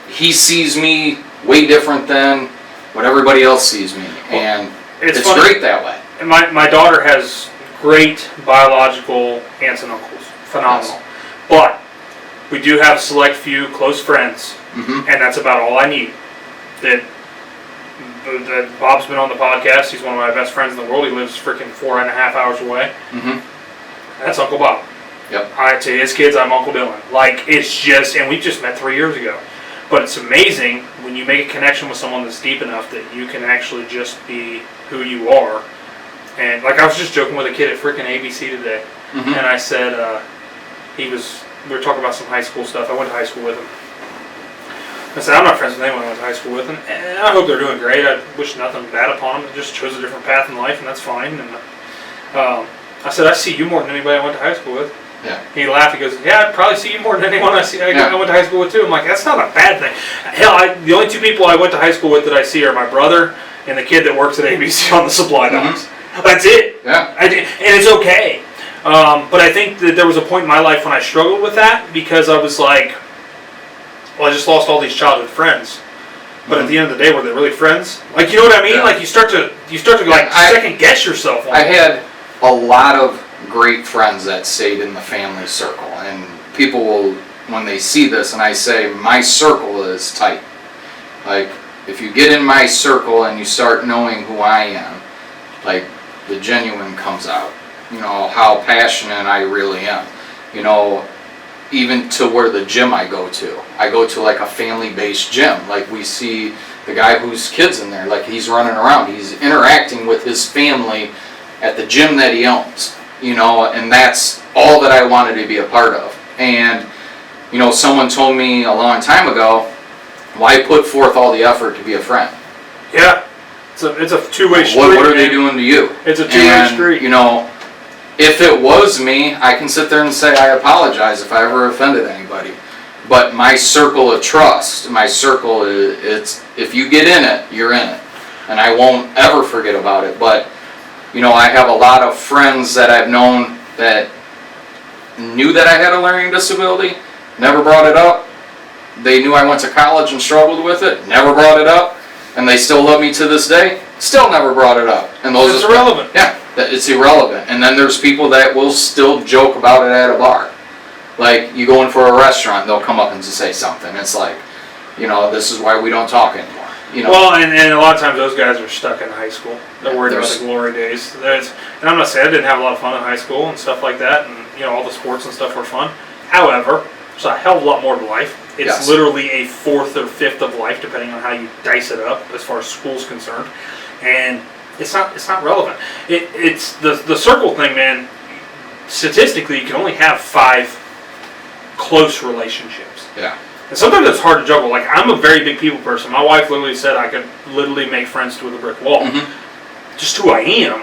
he sees me way different than what everybody else sees me. And it's great that way. And my daughter has great biological aunts and uncles. Phenomenal. Yes. But we do have a select few close friends, and that's about all I need. That Bob's been on the podcast. He's one of my best friends in the world. He lives freaking 4.5 hours away. That's Uncle Bob. Yep. To his kids, I'm Uncle Dylan. Like, it's just, and we just met 3 years ago. But it's amazing when you make a connection with someone that's deep enough that you can actually just be who you are. And like, I was just joking with a kid at freaking ABC today, and I said, we were talking about some high school stuff. I went to high school with him. I said, I'm not friends with anyone I went to high school with, and I hope they're doing great. I wish nothing bad upon them. They just chose a different path in life, and that's fine. And I said, I see you more than anybody I went to high school with. Yeah. He laughed. He goes, yeah, I probably see you more than anyone I went to high school with too. I'm like, that's not a bad thing. Hell, the only two people I went to high school with that I see are my brother and the kid that works at ABC on the supply docks. That's it. Yeah. And it's okay. But I think that there was a point in my life when I struggled with that because I was like, well, I just lost all these childhood friends. But at the end of the day, were they really friends? Like, you know what I mean? Yeah. Like, you start to like second guess yourself. I had a lot of great friends that stayed in the family circle, and people will, when they see this, and I say my circle is tight. Like, if you get in my circle and you start knowing who I am, like, the genuine comes out. How passionate I really am. Even to where the gym I go to like a family-based gym. Like, we see the guy whose kid's in there, like, he's running around, he's interacting with his family at the gym that he owns. And that's all that I wanted to be a part of. And, someone told me a long time ago, why put forth all the effort to be a friend? Yeah. It's a two-way street. What are they doing to you? It's a two-way street. If it was me, I can sit there and say I apologize if I ever offended anybody. But my circle of trust, my circle, it's if you get in it, you're in it. And I won't ever forget about it. But I have a lot of friends that I've known that knew that I had a learning disability, never brought it up. They knew I went to college and struggled with it, never brought it up, and they still love me to this day, still never brought it up. And those it's irrelevant. Yeah, it's irrelevant. And then there's people that will still joke about it at a bar. Like, you go in for a restaurant, they'll come up and just say something. It's like, this is why we don't talk anymore. Well, and a lot of times those guys are stuck in high school. They're worried about the glory days. And I'm not saying I didn't have a lot of fun in high school and stuff like that, and all the sports and stuff were fun. However, there's a hell of a lot more to life. It's literally a fourth or fifth of life, depending on how you dice it up as far as school's concerned. And it's not relevant. It's the circle thing, man. Statistically, you can only have 5 close relationships. Yeah. And sometimes it's hard to juggle. Like, I'm a very big people person. My wife literally said I could literally make friends with a brick wall. Just who I am.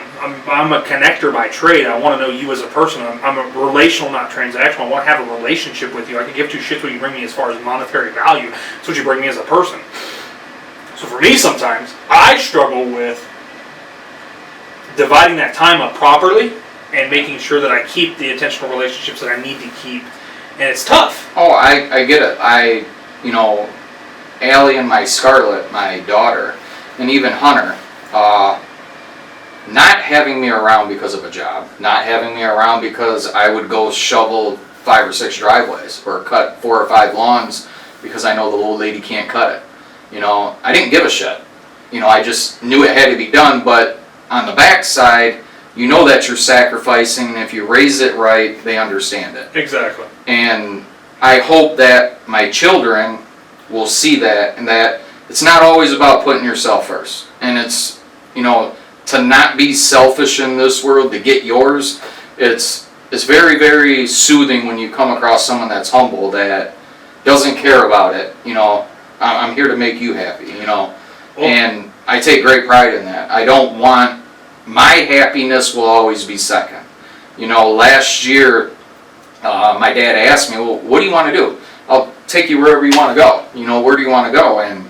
I'm a connector by trade. I want to know you as a person. I'm a relational, not transactional. I want to have a relationship with you. I can give 2 shits what you bring me as far as monetary value. It's what you bring me as a person. So for me, sometimes, I struggle with dividing that time up properly and making sure that I keep the intentional relationships that I need to keep. And it's tough. Oh, I get it. Allie and my Scarlett, my daughter, and even Hunter, not having me around because of a job, not having me around because I would go shovel 5 or 6 driveways or cut 4 or 5 lawns because I know the old lady can't cut it. I didn't give a shit. I just knew it had to be done, but on the backside, that you're sacrificing, and if you raise it right, they understand it. Exactly. And I hope that my children will see that, and that it's not always about putting yourself first. And it's, to not be selfish in this world, to get yours, it's very, very soothing when you come across someone that's humble, that doesn't care about it. I'm here to make you happy, you know. And I take great pride in that. I don't want, my happiness will always be second. You know, last year, my dad asked me, well, what do you want to do? I'll take you wherever you want to go. You know, where do you want to go? And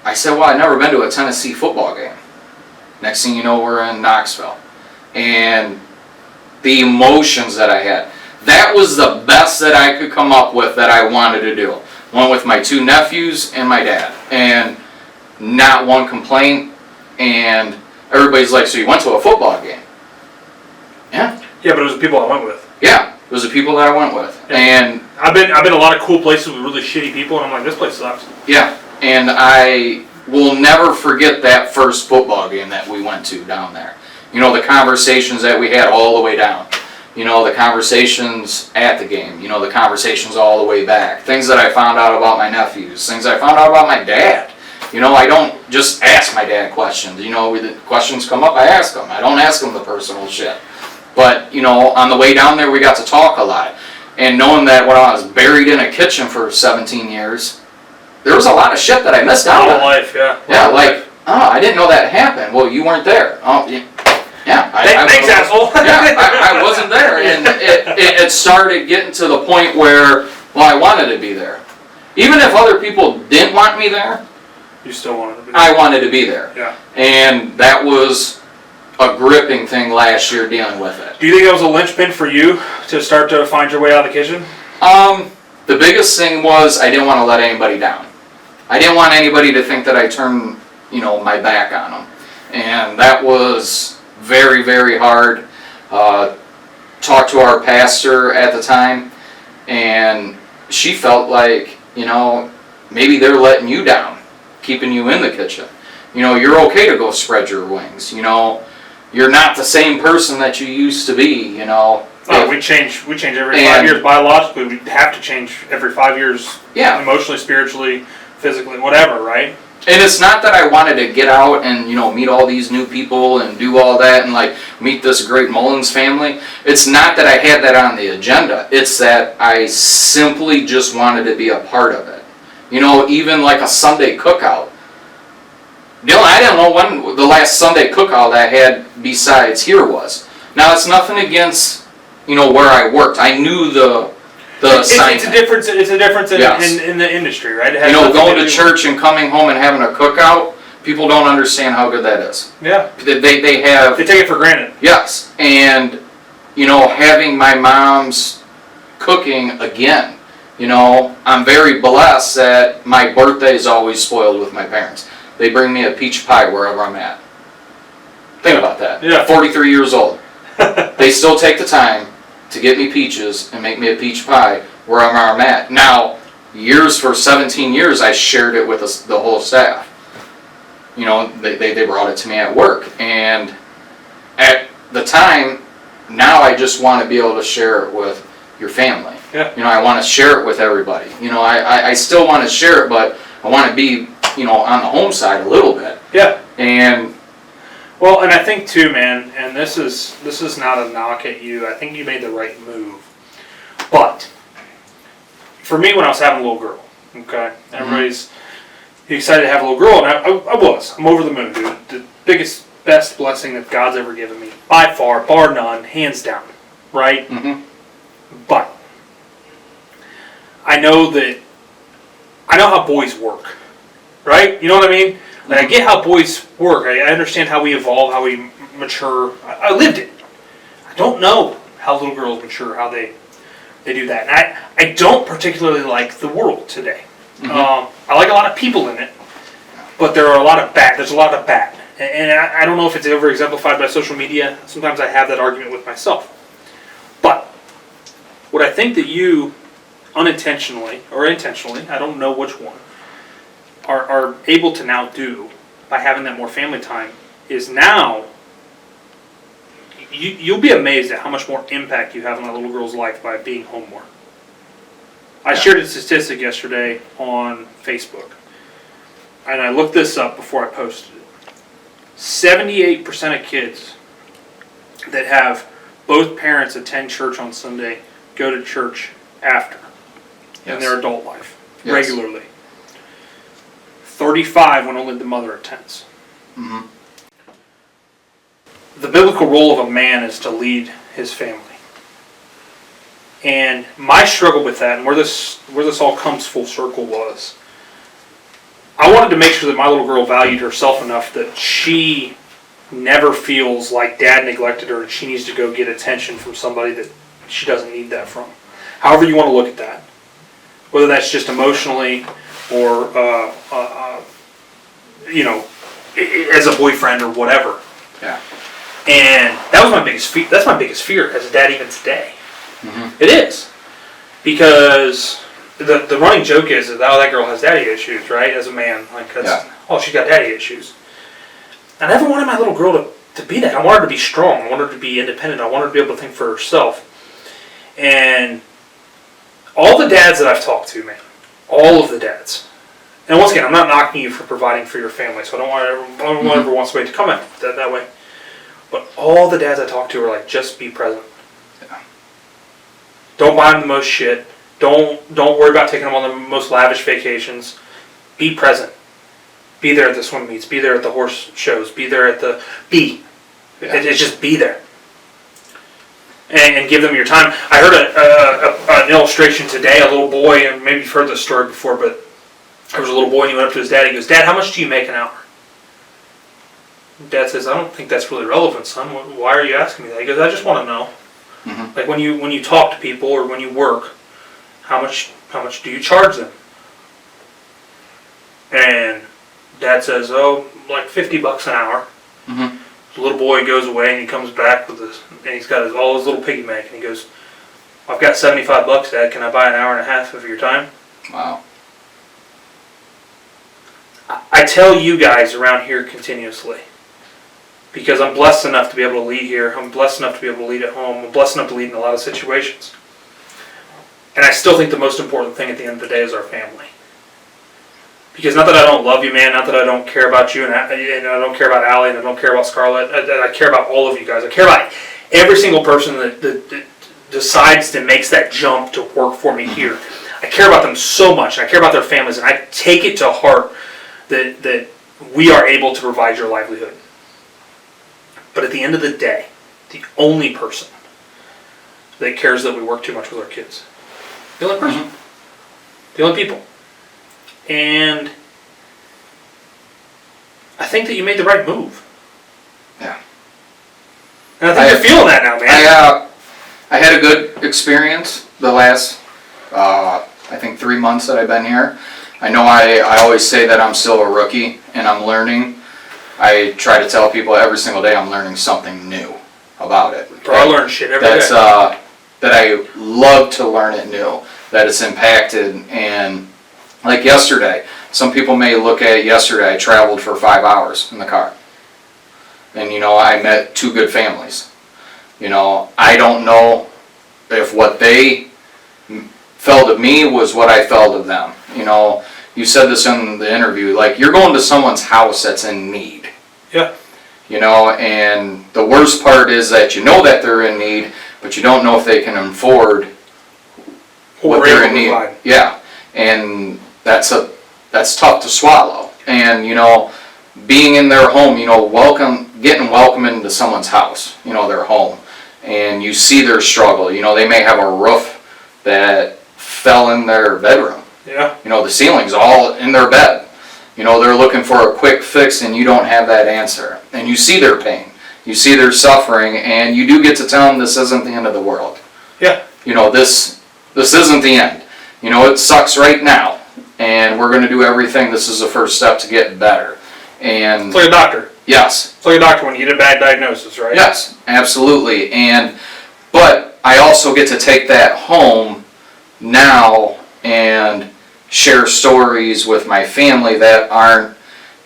I said, well, I've never been to a Tennessee football game. Next thing you know, we're in Knoxville. And the emotions that I had, that was the best that I could come up with that I wanted to do. Went with my 2 nephews and my dad. And not one complaint. And everybody's like, so you went to a football game? Yeah. Yeah, but it was the people I went with. Yeah, it was the people that I went with. Yeah. And I've been a lot of cool places with really shitty people, and I'm like, this place sucks. yeah, and I will never forget that first football game that we went to down there. You know, the conversations that we had all the way down. You know, the conversations at the game. You know, the conversations all the way back. Things that I found out about my nephews. Things I found out about my dad. You know, I don't just ask my dad questions. You know, when the questions come up, I ask them. I don't ask them the personal shit. But, you know, on the way down there, we got to talk a lot. And knowing that when I was buried in a kitchen for 17 years, there was a lot of shit that I missed out on. Life, yeah. Yeah, like, oh, I didn't know that happened. Well, you weren't there. Oh, yeah. Thanks, asshole. Yeah, I wasn't there. And it started getting to the point where, well, I wanted to be there. Even if other people didn't want me there, you still wanted to be there. I wanted to be there. Yeah. And that was a gripping thing last year dealing with it. Do you think that was a linchpin for you to start to find your way out of the kitchen? The biggest thing was I didn't want to let anybody down. I didn't want anybody to think that I turned, you know, my back on them. And that was very, very hard. Talked to our pastor at the time, and she felt like, you know, maybe they're letting you down, keeping you in the kitchen. You know, you're okay to go spread your wings. You know, you're not the same person that you used to be, you know. Oh, we change every 5 years biologically. We have to change every 5 years. Yeah. Emotionally, spiritually, physically, whatever, right? And it's not that I wanted to get out and, you know, meet all these new people and do all that and, like, meet this great Mullins family. It's not that I had that on the agenda. It's that I simply just wanted to be a part of it. You know, even like a Sunday cookout. Dylan, I didn't know when the last Sunday cookout I had besides here was. Now, it's nothing against, you know, where I worked. I knew the it's a difference. It's a difference in, yes. in the industry, right? You know, going to church and coming home and having a cookout, people don't understand how good that is. Yeah. They take it for granted. Yes, and you know, having my mom's cooking again. You know, I'm very blessed that my birthday is always spoiled with my parents. They bring me a peach pie wherever I'm at. Think about that. Yeah. 43 years old. They still take the time to get me peaches and make me a peach pie wherever I'm at. Now, for 17 years, I shared it with the whole staff. You know, they brought it to me at work. And at the time, now I just want to be able to share it with your family. Yeah. You know, I want to share it with everybody. You know, I still want to share it, but I want to be, you know, on the home side a little bit. Yeah. And well, and I think too, man, and this is not a knock at you. I think you made the right move. But for me, when I was having a little girl, okay, everybody's excited to have a little girl, and I was. I'm over the moon, dude. The biggest, best blessing that God's ever given me, by far, bar none, hands down, right? mm-hmm. But I know how boys work, right? You know what I mean? Like, I get how boys work. I understand how we evolve, how we mature. I lived it. I don't know how little girls mature, how they do that. And I don't particularly like the world today. I like a lot of people in it, but there's a lot of bad. And I don't know if it's over-exemplified by social media. Sometimes I have that argument with myself. But what I think that you unintentionally or intentionally, I don't know which one, are able to now do by having that more family time is now you'll be amazed at how much more impact you have on that little girl's life by being home more. I shared a statistic yesterday on Facebook, and I looked this up before I posted it. 78% of kids that have both parents attend church on Sunday go to church after in their adult life regularly. 35 when only the mother attends. Mm-hmm. The biblical role of a man is to lead his family. And my struggle with that, and where this all comes full circle, was I wanted to make sure that my little girl valued herself enough that she never feels like dad neglected her and she needs to go get attention from somebody that she doesn't need that from. However you want to look at that. Whether that's just emotionally or, as a boyfriend or whatever. Yeah. And that was my biggest fear. That's my biggest fear as a dad even today. Mm-hmm. It is. Because the running joke is that, that girl has daddy issues, right? As a man. She's got daddy issues. I never wanted my little girl to be that. I wanted her to be strong. I wanted her to be independent. I wanted her to be able to think for herself. And all the dads that I've talked to, man, all of the dads. And once again, I'm not knocking you for providing for your family, so I don't ever want somebody to come at that way. But all the dads I talk to are like, just be present. Yeah. Don't buy them the most shit. Don't worry about taking them on the most lavish vacations. Be present. Be there at the swim meets. Be there at the horse shows. Be there at the... Yeah. It's just be there. And give them your time. I heard an illustration today, a little boy, and maybe you've heard this story before, but there was a little boy and he went up to his dad and he goes, "Dad, how much do you make an hour?" Dad says, "I don't think that's really relevant, son. Why are you asking me that?" He goes, "I just want to know. Mm-hmm. Like when you talk to people or when you work, how much do you charge them?" And Dad says, "Oh, like $50 an hour." Mm-hmm. The little boy goes away and he comes back with this, and he's got all his little piggy bank, and he goes, "I've got $75, Dad. Can I buy an hour and a half of your time?" Wow. I tell you guys around here continuously, because I'm blessed enough to be able to lead here. I'm blessed enough to be able to lead at home. I'm blessed enough to lead in a lot of situations. And I still think the most important thing at the end of the day is our family. Because not that I don't love you, man, not that I don't care about you, and I don't care about Allie, and I don't care about Scarlett. I care about all of you guys. I care about every single person that decides to make that jump to work for me here. I care about them so much. I care about their families, and I take it to heart that we are able to provide your livelihood. But at the end of the day, the only person that cares that we work too much with our kids, the only person, the only people. And I think that you made the right move. Yeah. And I think you're feeling that now, man. I had a good experience the last, I think 3 months that I've been here. I know I always say that I'm still a rookie and I'm learning. I try to tell people every single day I'm learning something new about it. Bro, I learn shit every day. That I love to learn it new, that it's impacted. And like yesterday, some people may look at it yesterday, I traveled for 5 hours in the car. And I met 2 good families. I don't know if what they felt of me was what I felt of them. You said this in the interview, like you're going to someone's house that's in need. Yeah. And the worst part is that you know that they're in need, but you don't know if they can afford what they're in need. Yeah. And that's tough to swallow. And being in their home, getting welcome into someone's house, their home, and you see their struggle. They may have a roof that fell in their bedroom. Yeah. The ceiling's all in their bed. They're looking for a quick fix and you don't have that answer. And you see their pain. You see their suffering, and you do get to tell them this isn't the end of the world. Yeah. This isn't the end. It sucks right now, and we're going to do everything. This is the first step to get better. And it's like a doctor. Yes. It's like a doctor when you get a bad diagnosis, right? Yes, absolutely. But I also get to take that home now and share stories with my family that aren't,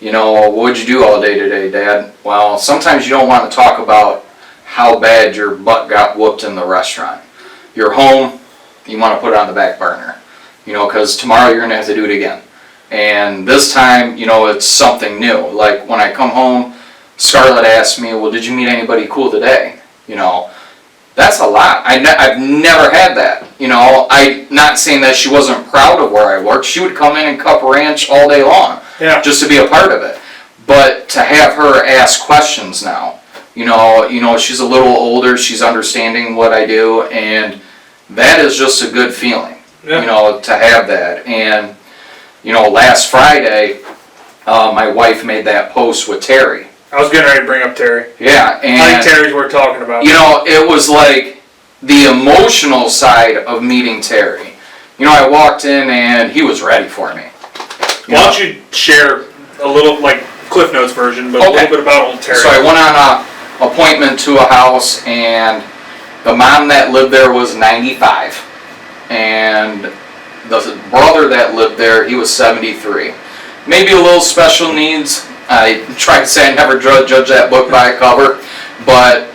what'd you do all day today, Dad? Well, sometimes you don't want to talk about how bad your butt got whooped in the restaurant. You're home, you want to put it on the back burner, because tomorrow you're going to have to do it again. And this time, it's something new. Like when I come home, Scarlett asked me, well, did you meet anybody cool today? That's a lot. I've never had that. I'm not saying that she wasn't proud of where I worked. She would come in and cup ranch all day long. just to be a part of it. But to have her ask questions now, she's a little older, she's understanding what I do, and that is just a good feeling, to have that. And, last Friday, my wife made that post with Terry. I was getting ready to bring up Terry. Yeah, and I think Terry's worth talking about. It was like the emotional side of meeting Terry. I walked in and he was ready for me. Why don't you share a little, like, Cliff Notes version, but a little bit about old Terry. So I went on an appointment to a house, and the mom that lived there was 95, and the brother that lived there, he was 73. Maybe a little special needs. I tried to say I never judge that book by a cover, but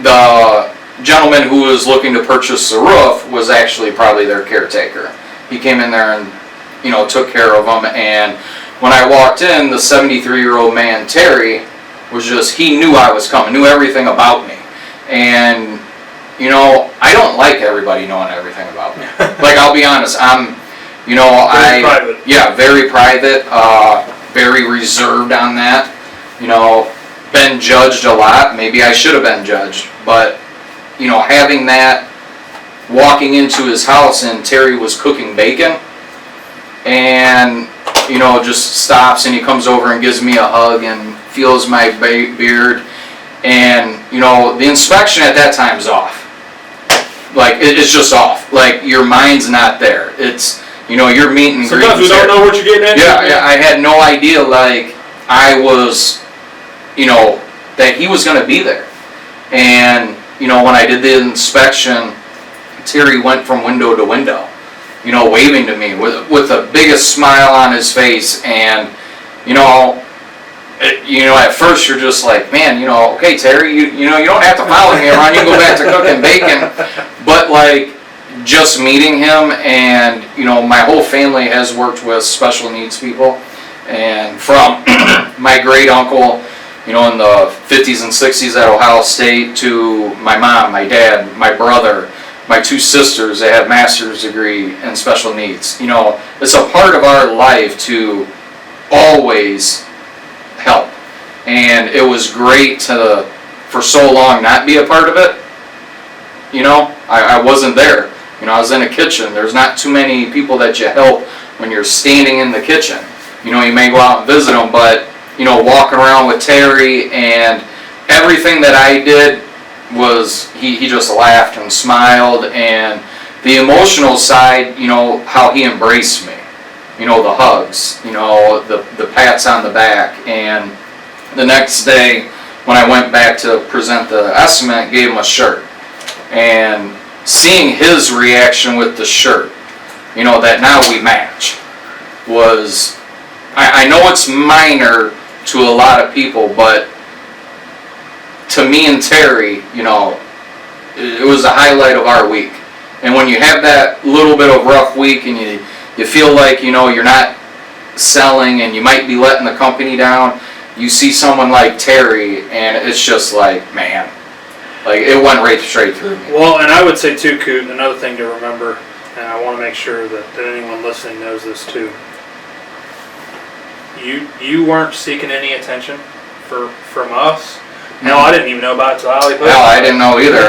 the gentleman who was looking to purchase the roof was actually probably their caretaker. He came in there and, took care of them, and when I walked in, the 73-year-old man, Terry, he knew I was coming, knew everything about me. And, I don't like everybody knowing everything about me. Like, I'll be honest, I'm, very private. Yeah, very private, very reserved on that. Been judged a lot. Maybe I should have been judged. But, having that, walking into his house and Terry was cooking bacon, and, just stops and he comes over and gives me a hug and feels my beard. And, the inspection at that time is off. Like, it's just off. Like, your mind's not there. It's, you're meeting and sometimes we don't know what you're getting into. Yeah, I had no idea, like, I was, that he was going to be there. And, when I did the inspection, Terry went from window to window, waving to me with the biggest smile on his face. And, at first you're just like, man, okay, Terry, you don't have to follow me around. You can go back to cooking bacon. But, like, just meeting him, and, my whole family has worked with special needs people. And from my great uncle, in the 50s and 60s at Ohio State, to my mom, my dad, my brother, my two sisters that have master's degree in special needs. It's a part of our life to always help. And it was great to, for so long, not be a part of it. I wasn't there. I was in a kitchen. There's not too many people that you help when you're standing in the kitchen. You may go out and visit them, but, walking around with Terry, and everything that I did was, he just laughed and smiled. And the emotional side, how he embraced me, the hugs, the pats on the back. And the next day, when I went back to present the estimate, gave him a shirt. And seeing his reaction with the shirt, that now we match, was, I know it's minor to a lot of people, but to me and Terry, it was a highlight of our week. And when you have that little bit of rough week and you feel like, you're not selling and you might be letting the company down, you see someone like Terry, and it's just like, man, like, it went right straight through me. Well, and I would say too, Coot, another thing to remember, and I want to make sure that anyone listening knows this too. You weren't seeking any attention from us. No, I didn't even know about it till Ali. Well, I didn't know either.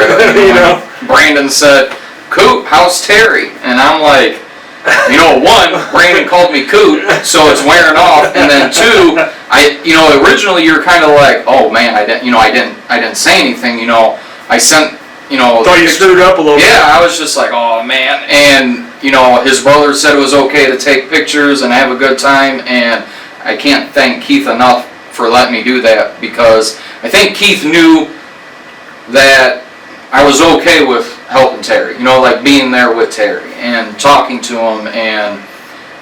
Brandon said, "Coot, how's Terry?" And I'm like, one, Brandon called me Coot, so it's wearing off, and then two, originally you're kind of like, oh man, I didn't say anything. I sent, thought you screwed up a little bit. Yeah, I was just like, oh man, and his brother said it was okay to take pictures and have a good time, and I can't thank Keith enough for letting me do that, because I think Keith knew that I was okay with helping Terry, like being there with Terry and talking to him, and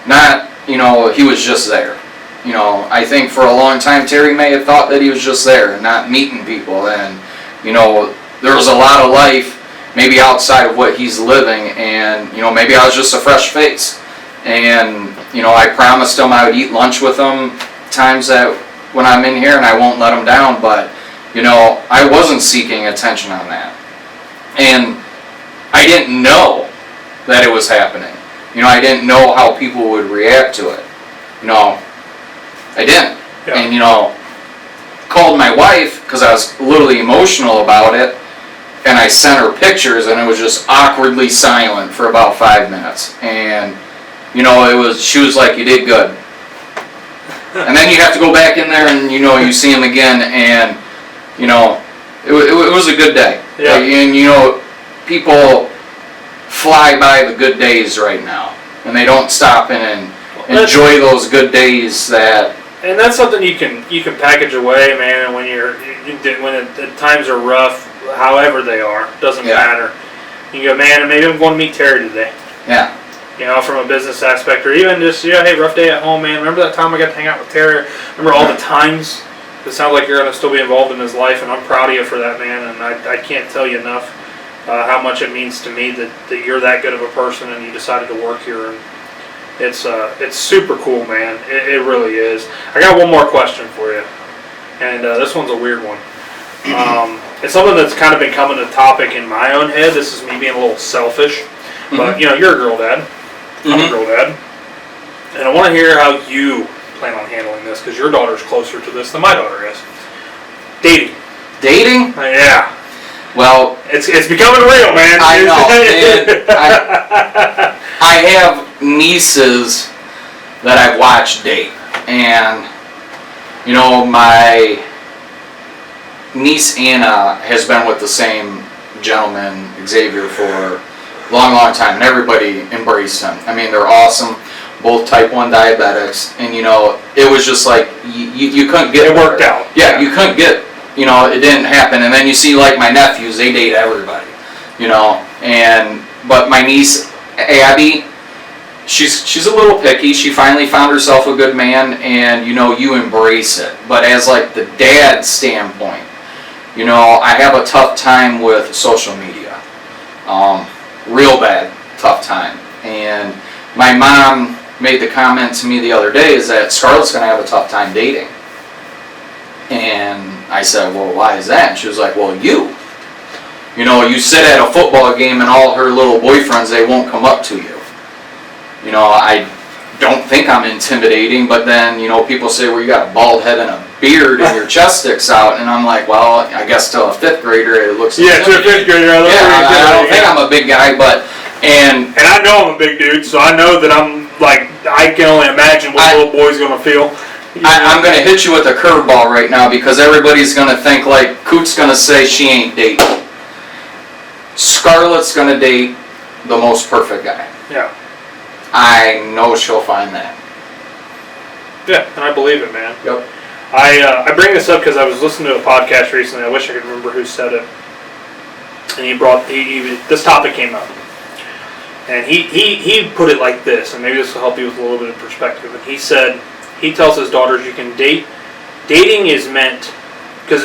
not, he was just there. I think for a long time Terry may have thought that he was just there and not meeting people, and there was a lot of life maybe outside of what he's living, and maybe I was just a fresh face. And I promised him I would eat lunch with him times that when I'm in here, and I won't let him down, but I wasn't seeking attention on that, and I didn't know that it was happening. I didn't know how people would react to it. I didn't. Yeah. And, called my wife because I was literally emotional about it. And I sent her pictures, and it was just awkwardly silent for about 5 minutes. And, she was like, "You did good." And then you have to go back in there and, you see him again, and, it was a good day. Yeah. And, people fly by the good days right now. And they don't stop and enjoy those good days that... And that's something you can package away, man. When the times are rough, however they are, doesn't matter. You go, man, maybe I'm going to meet Terry today. Yeah. From a business aspect, or even just, hey, rough day at home, man. Remember that time I got to hang out with Terry? Remember all the times? It sounds like you're going to still be involved in his life, and I'm proud of you for that, man. And I can't tell you enough how much it means to me that you're that good of a person and you decided to work here. And it's super cool, man. It really is. I got one more question for you, and this one's a weird one. It's something that's kind of been coming to topic in my own head. This is me being a little selfish, but you're a girl dad. I'm a girl dad, and I want to hear how you plan on handling this, because your daughter's closer to this than my daughter is. Dating. Dating? Yeah. Well, it's becoming real, man. I know. And I have nieces that I've watched date, and my niece Anna has been with the same gentleman, Xavier, for a long time, and everybody embraced him. I mean, they're awesome, both type 1 diabetics, and it was just like you couldn't get it worked out. Yeah, you couldn't get, it didn't happen. And then you see like my nephews, they date everybody, but my niece Abby, she's a little picky. She finally found herself a good man, and you embrace it. But as like the dad standpoint, I have a tough time with social media. Real bad, tough time. And my mom made the comment to me the other day is that Scarlett's going to have a tough time dating. And I said, well, why is that? And she was like, well, you sit at a football game and all her little boyfriends, they won't come up to you. I don't think I'm intimidating, but then, people say, well, you got a bald head and a beard and your chest sticks out, and I'm like, well, I guess to a 5th grader it looks... Yeah, to a 5th grader, I don't think I'm a big guy, but... And I know I'm a big dude, so I know that I'm, like, I can only imagine what the little boy's going to feel. I'm going to hit you with a curveball right now, because everybody's going to think, like, Coot's going to say she ain't dating. Scarlett's going to date the most perfect guy. Yeah. I know she'll find that. Yeah, and I believe it, man. Yep. I bring this up because I was listening to a podcast recently. I wish I could remember who said it. And this topic came up. And he put it like this, and maybe this will help you with a little bit of perspective. And he said, he tells his daughters, you can date. Dating is meant, because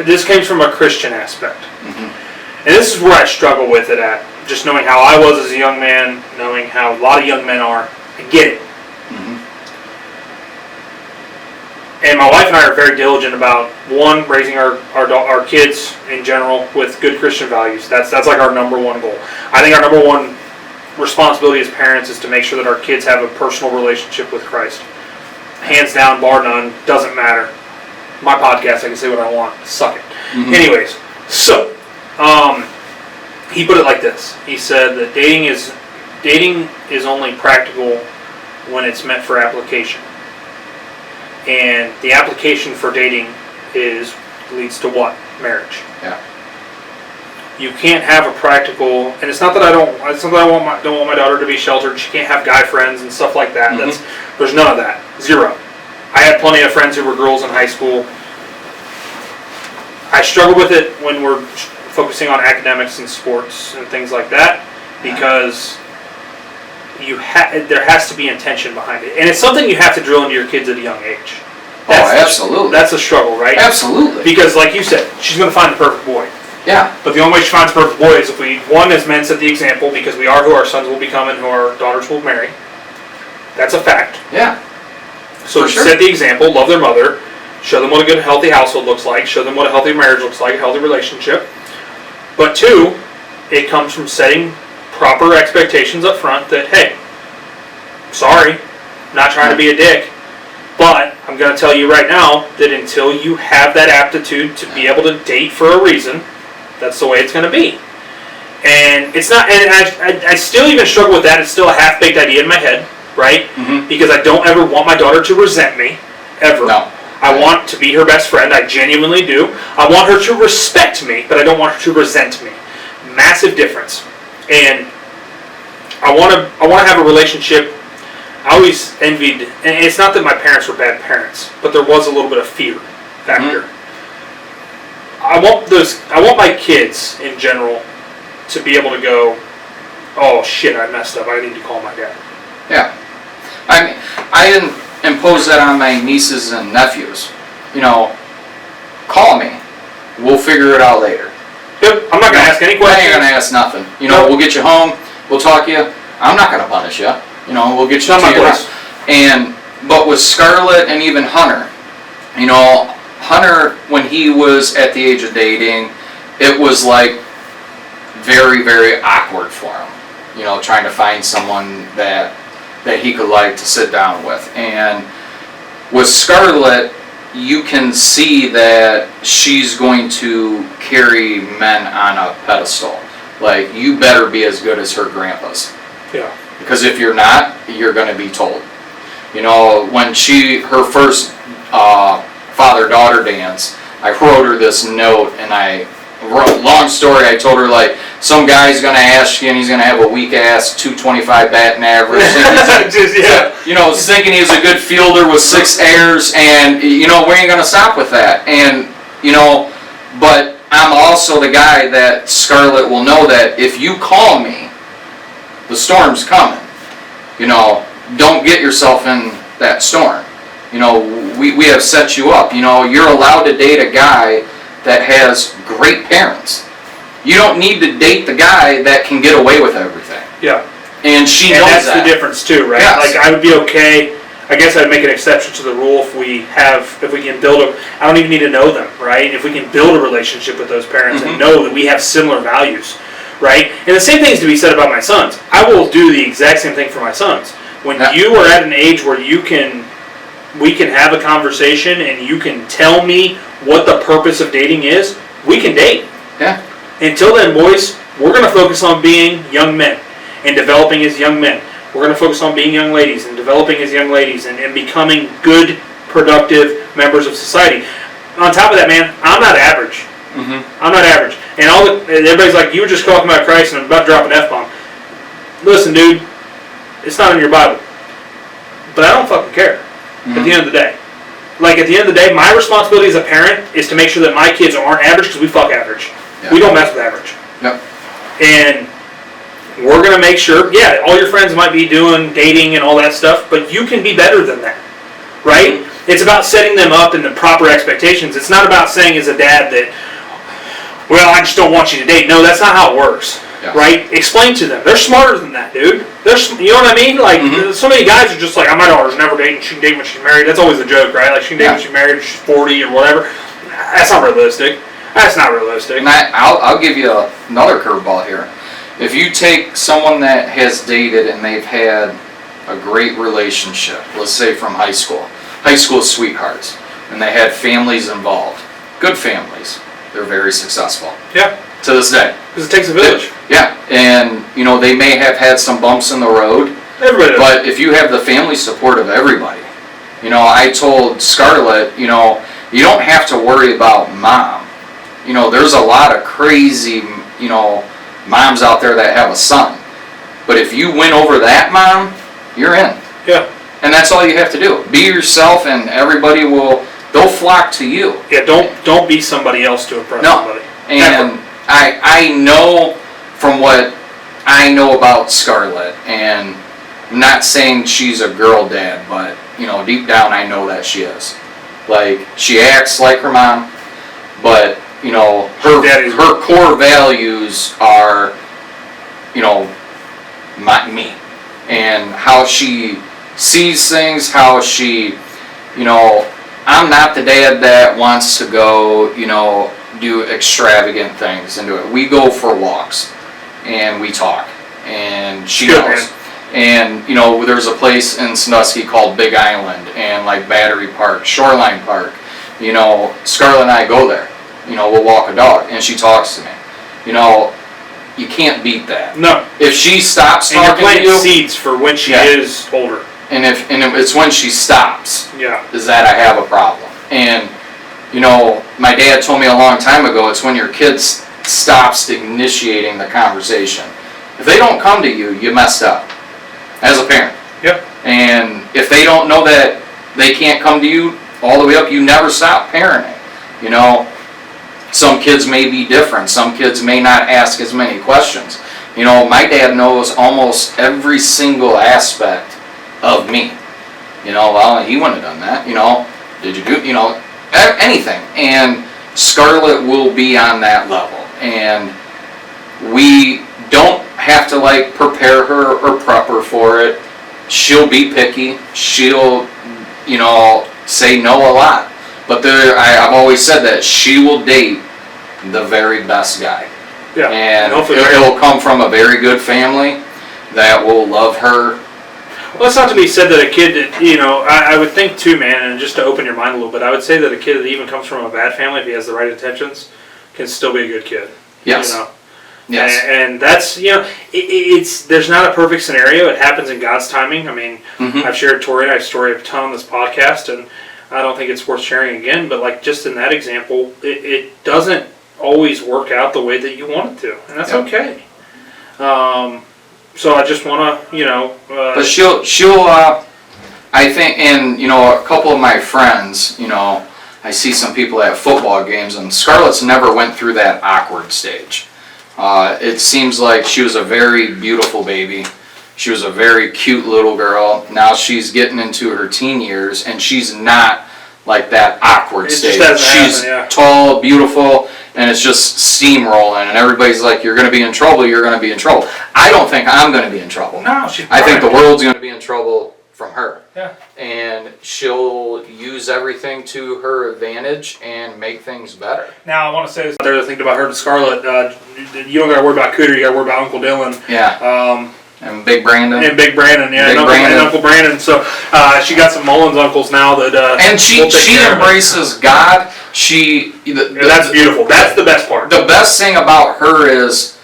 this came from a Christian aspect. Mm-hmm. And this is where I struggle with it at. Just knowing how I was as a young man, knowing how a lot of young men are, I get it. Mm-hmm. And my wife and I are very diligent about, one, raising our kids in general with good Christian values. That's like our number one goal. I think our number one responsibility as parents is to make sure that our kids have a personal relationship with Christ. Hands down, bar none, doesn't matter. My podcast, I can say what I want. Suck it. Mm-hmm. Anyways, so he put it like this. He said that dating is only practical when it's meant for application. And the application for dating leads to what? Marriage. Yeah. You can't have a practical, and it's not that I don't want my daughter to be sheltered. She can't have guy friends and stuff like that. Mm-hmm. There's none of that. Zero. I had plenty of friends who were girls in high school. I struggle with it when we're focusing on academics and sports and things like that, because there has to be intention behind it, and it's something you have to drill into your kids at a young age. Absolutely. That's a struggle, right? Absolutely. Because, like you said, she's going to find the perfect boy. Yeah. But the only way she finds the perfect boy is if one, as men, set the example, because we are who our sons will become and who our daughters will marry. That's a fact. Yeah. So set the example, love their mother, show them what a good, healthy household looks like, show them what a healthy marriage looks like, a healthy relationship. But two, it comes from setting proper expectations up front that, hey, sorry, not trying to be a dick, but But I'm going to tell you right now that until you have that aptitude to be able to date for a reason, that's the way it's going to be. And it's not, and I still even struggle with that. It's still a half-baked idea in my head, right? Mm-hmm. Because I don't ever want my daughter to resent me, ever. No. I want to be her best friend. I genuinely do. I want her to respect me, but I don't want her to resent me. Massive difference. And I want to have a relationship. I always envied, and it's not that my parents were bad parents, but there was a little bit of fear factor. Mm-hmm. I want my kids in general to be able to go, oh shit, I messed up. I need to call my dad. Yeah. I mean, I didn't impose that on my nieces and nephews. You know, call me. We'll figure it out later. Yep. I'm not going to ask any questions. I ain't going to ask nothing. You know, we'll get you home. We'll talk to you. I'm not going to punish you. You know, we'll get you to your house. But with Scarlett and even Hunter, you know, Hunter, when he was at the age of dating, it was like very, very awkward for him. You know, trying to find someone that he could like to sit down with. And with Scarlett, you can see that she's going to carry men on a pedestal. Like, you better be as good as her grandpas. Yeah. Because if you're not, you're going to be told. You know, when her first father-daughter dance, I wrote her this note, and long story, I told her, like, some guy's going to ask you, and he's going to have a weak-ass 225 batting average. You know, thinking he was a good fielder with 6 errors, and, you know, we ain't going to stop with that. And, you know, but I'm also the guy that Scarlett will know that if you call me, the storm's coming. You know, don't get yourself in that storm. You know, we have set you up. You know, you're allowed to date a guy that has great parents. You don't need to date the guy that can get away with everything. Yeah. And she knows that's that. the difference too, right? Yes. Like, I would be okay. I guess I'd make an exception to the rule if we can build I don't even need to know them, right? If we can build a relationship with those parents and know that we have similar values, right? And the same thing is to be said about my sons. I will do the exact same thing for my sons. When you are at an age where we can have a conversation and you can tell me what the purpose of dating is, we can date. Yeah. Until then, boys, we're going to focus on being young men and developing as young men. We're going to focus on being young ladies and developing as young ladies and becoming good, productive members of society. On top of that, man, I'm not average. Mm-hmm. I'm not average. And everybody's like, you were just talking about Christ and I'm about to drop an F-bomb. Listen, dude, it's not in your Bible. But I don't fucking care at the end of the day. Like, at the end of the day, my responsibility as a parent is to make sure that my kids aren't average because we fuck average. Yeah. We don't mess with average. Yep. And we're going to make sure, yeah, all your friends might be doing dating and all that stuff, but you can be better than that, right? It's about setting them up in the proper expectations. It's not about saying as a dad that, well, I just don't want you to date. No, that's not how it works, right? Explain to them. They're smarter than that, dude. You know what I mean? Like, so many guys are just like, my daughter's never dating. She can date when she's married. That's always a joke, right? Like, she can date when she's married or she's 40 or whatever. That's not realistic. That's not realistic. And I'll give you another curveball here. If you take someone that has dated and they've had a great relationship, let's say from high school sweethearts, and they had families involved, good families, they're very successful. Yeah. To this day. Because it takes a village. Yeah. And, you know, they may have had some bumps in the road. Everybody does. But if you have the family support of everybody, you know, I told Scarlett, you know, you don't have to worry about mom. You know, there's a lot of crazy, you know, moms out there that have a son. But if you win over that mom, you're in. Yeah. And that's all you have to do. Be yourself and everybody they'll flock to you. Yeah, don't be somebody else to impress somebody. And I know from what I know about Scarlett, and I'm not saying she's a girl dad, but, you know, deep down I know that she is. Like, she acts like her mom, but, you know, her core values are, you know, me. And how she sees things, how she, you know, I'm not the dad that wants to go, you know, do extravagant things and do it. We go for walks and we talk, and she knows. And, you know, there's a place in Sandusky called Big Island and like Battery Park, Shoreline Park. You know, Scarlett and I go there. You know, we'll walk a dog and she talks to me. You know, you can't beat that. No. If she stops And you're talking to planting you, seeds for when she is older. and it's when she stops, Yeah. is that I have a problem. And, you know, my dad told me a long time ago, it's when your kid stops initiating the conversation. If they don't come to you, you messed up as a parent. Yep. And if they don't know that they can't come to you all the way up, you never stop parenting. You know, some kids may be different. Some kids may not ask as many questions. You know, my dad knows almost every single aspect of me. You know, well, he wouldn't have done that. You know, did you do, you know, anything. And Scarlett will be on that level. And we don't have to like prepare her or prep her for it. She'll be picky. She'll, you know, say no a lot. But I've always said that she will date the very best guy. Yeah. And hopefully it'll come from a very good family that will love her. Well, it's not to be said that a kid that, you know, I would think too, man, and just to open your mind a little bit, I would say that a kid that even comes from a bad family, if he has the right intentions, can still be a good kid. Yes. You know? Yes. And that's, you know, it's there's not a perfect scenario. It happens in God's timing. I mean, I've shared Tori's story a ton on this podcast, and I don't think it's worth sharing again, but like just in that example, it doesn't always work out the way that you want it to, and that's okay. So I just want to, you know. But she'll, I think, and, you know, a couple of my friends, you know, I see some people at football games, and Scarlett's never went through that awkward stage. It seems like she was a very beautiful baby. She was a very cute little girl. Now she's getting into her teen years, and she's not like that awkward stage. She's tall, beautiful, and it's just steamrolling, and everybody's like, you're going to be in trouble, you're going to be in trouble. I don't think I'm going to be in trouble. No, I think the world's going to be in trouble from her. Yeah. And she'll use everything to her advantage and make things better. Now, I want to say this. There's a thing about her and Scarlett. You don't got to worry about Cooter, you got to worry about Uncle Dylan. Yeah. And Big Brandon. And Big Brandon, yeah. And Uncle Brandon. So she got some Mullins uncles now that. And she embraces God. That's beautiful. That's the best part. The best thing about her is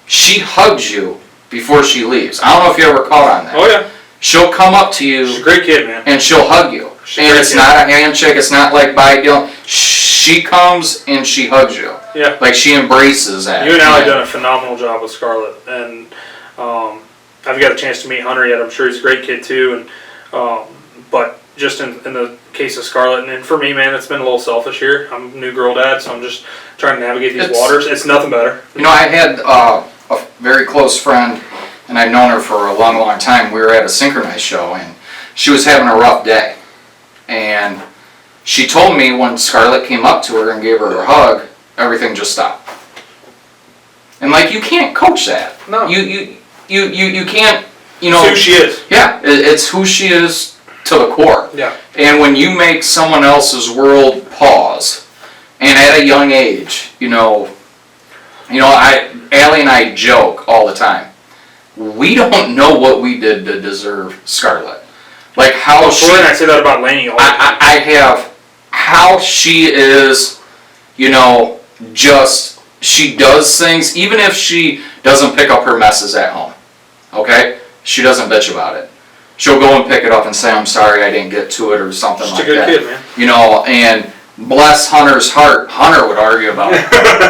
she hugs you before she leaves. I don't know if you ever caught on that. Oh, yeah. She'll come up to you. She's a great kid, man. And she'll hug you. And it's not a handshake. It's not like bye deal. She comes and she hugs you. Yeah. Like she embraces that. You and Allie done a phenomenal job with Scarlett, and I've got a chance to meet Hunter yet. I'm sure he's a great kid too. And but just in the case of Scarlett, and for me, man, it's been a little selfish here. I'm a new girl dad, so I'm just trying to navigate these waters. It's nothing better. You know, I had a very close friend, and I've known her for a long, long time. We were at a synchronized show, and she was having a rough day. And she told me when Scarlett came up to her and gave her a hug, everything just stopped. And like, you can't coach that. No. You can't, you know. It's who she is. Yeah, it's who she is to the core. Yeah. And when you make someone else's world pause, and at a young age, Allie and I joke all the time. We don't know what we did to deserve Scarlett. Like how she. And I say that about Lainey all the time. I have how she is, just she does things even if she doesn't pick up her messes at home. Okay, she doesn't bitch about it. She'll go and pick it up and say, "I'm sorry, I didn't get to it," or something like that. She's a good kid, man. And bless Hunter's heart, Hunter would argue about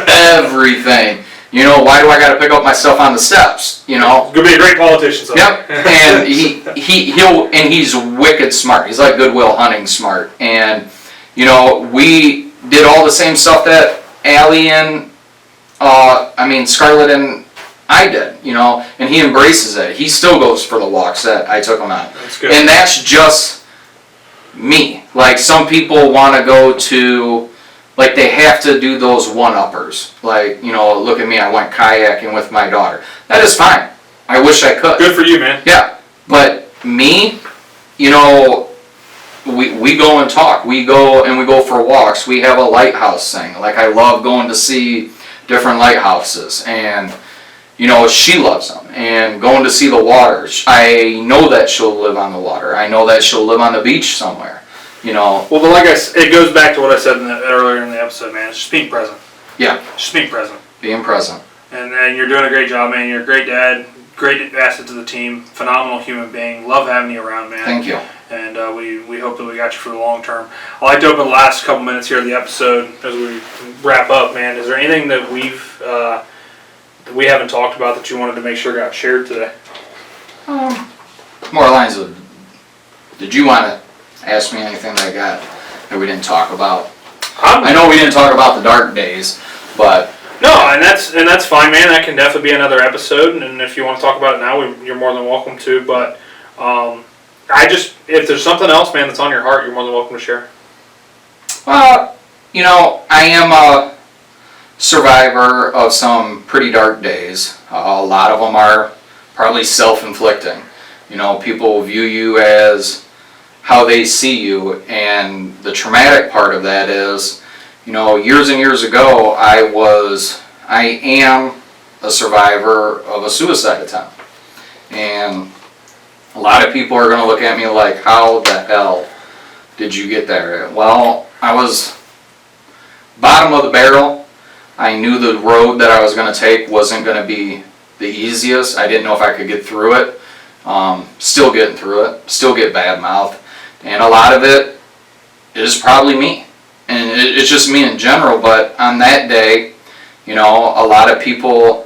everything. Why do I got to pick up my stuff on the steps? He's gonna be a great politician. Yep. And he's wicked smart. He's like Goodwill Hunting smart. And we did all the same stuff that Allie and Scarlett and I did. And he embraces it. He still goes for the walks that I took him on. That's good. And that's just me. Like some people want to go to. Like they have to do those one-uppers. Like, look at me, I went kayaking with my daughter. That is fine. I wish I could. Good for you, man. Yeah. But me, we go and talk. We go for walks. We have a lighthouse thing. Like I love going to see different lighthouses. And, she loves them. And going to see the water, I know that she'll live on the water. I know that she'll live on the beach somewhere. Well, but like it goes back to what I said earlier in the episode, man. It's just being present. Yeah. Just being present. Being present. And you're doing a great job, man. You're a great dad, great asset to the team, phenomenal human being. Love having you around, man. Thank you. And we hope that we got you for the long term. I'd like to open the last couple minutes here of the episode as we wrap up, man. Is there anything that we haven't talked about that you wanted to make sure got shared today? More lines of, did you want to ask me anything that we didn't talk about? I know we didn't talk about the dark days, but no, and that's fine, man. That can definitely be another episode, and if you want to talk about it now, you're more than welcome to. But if there's something else, man, that's on your heart, you're more than welcome to share. Well, I am a survivor of some pretty dark days. A lot of them are probably self-inflicting. People view you as how they see you, and the traumatic part of that is, years and years ago, I am a survivor of a suicide attempt. And a lot of people are going to look at me like, how the hell did you get there? Well, I was bottom of the barrel. I knew the road that I was going to take wasn't going to be the easiest. I didn't know if I could get through it. Still getting through it. Still get bad mouth. And a lot of it is probably me. And it's just me in general. But on that day, a lot of people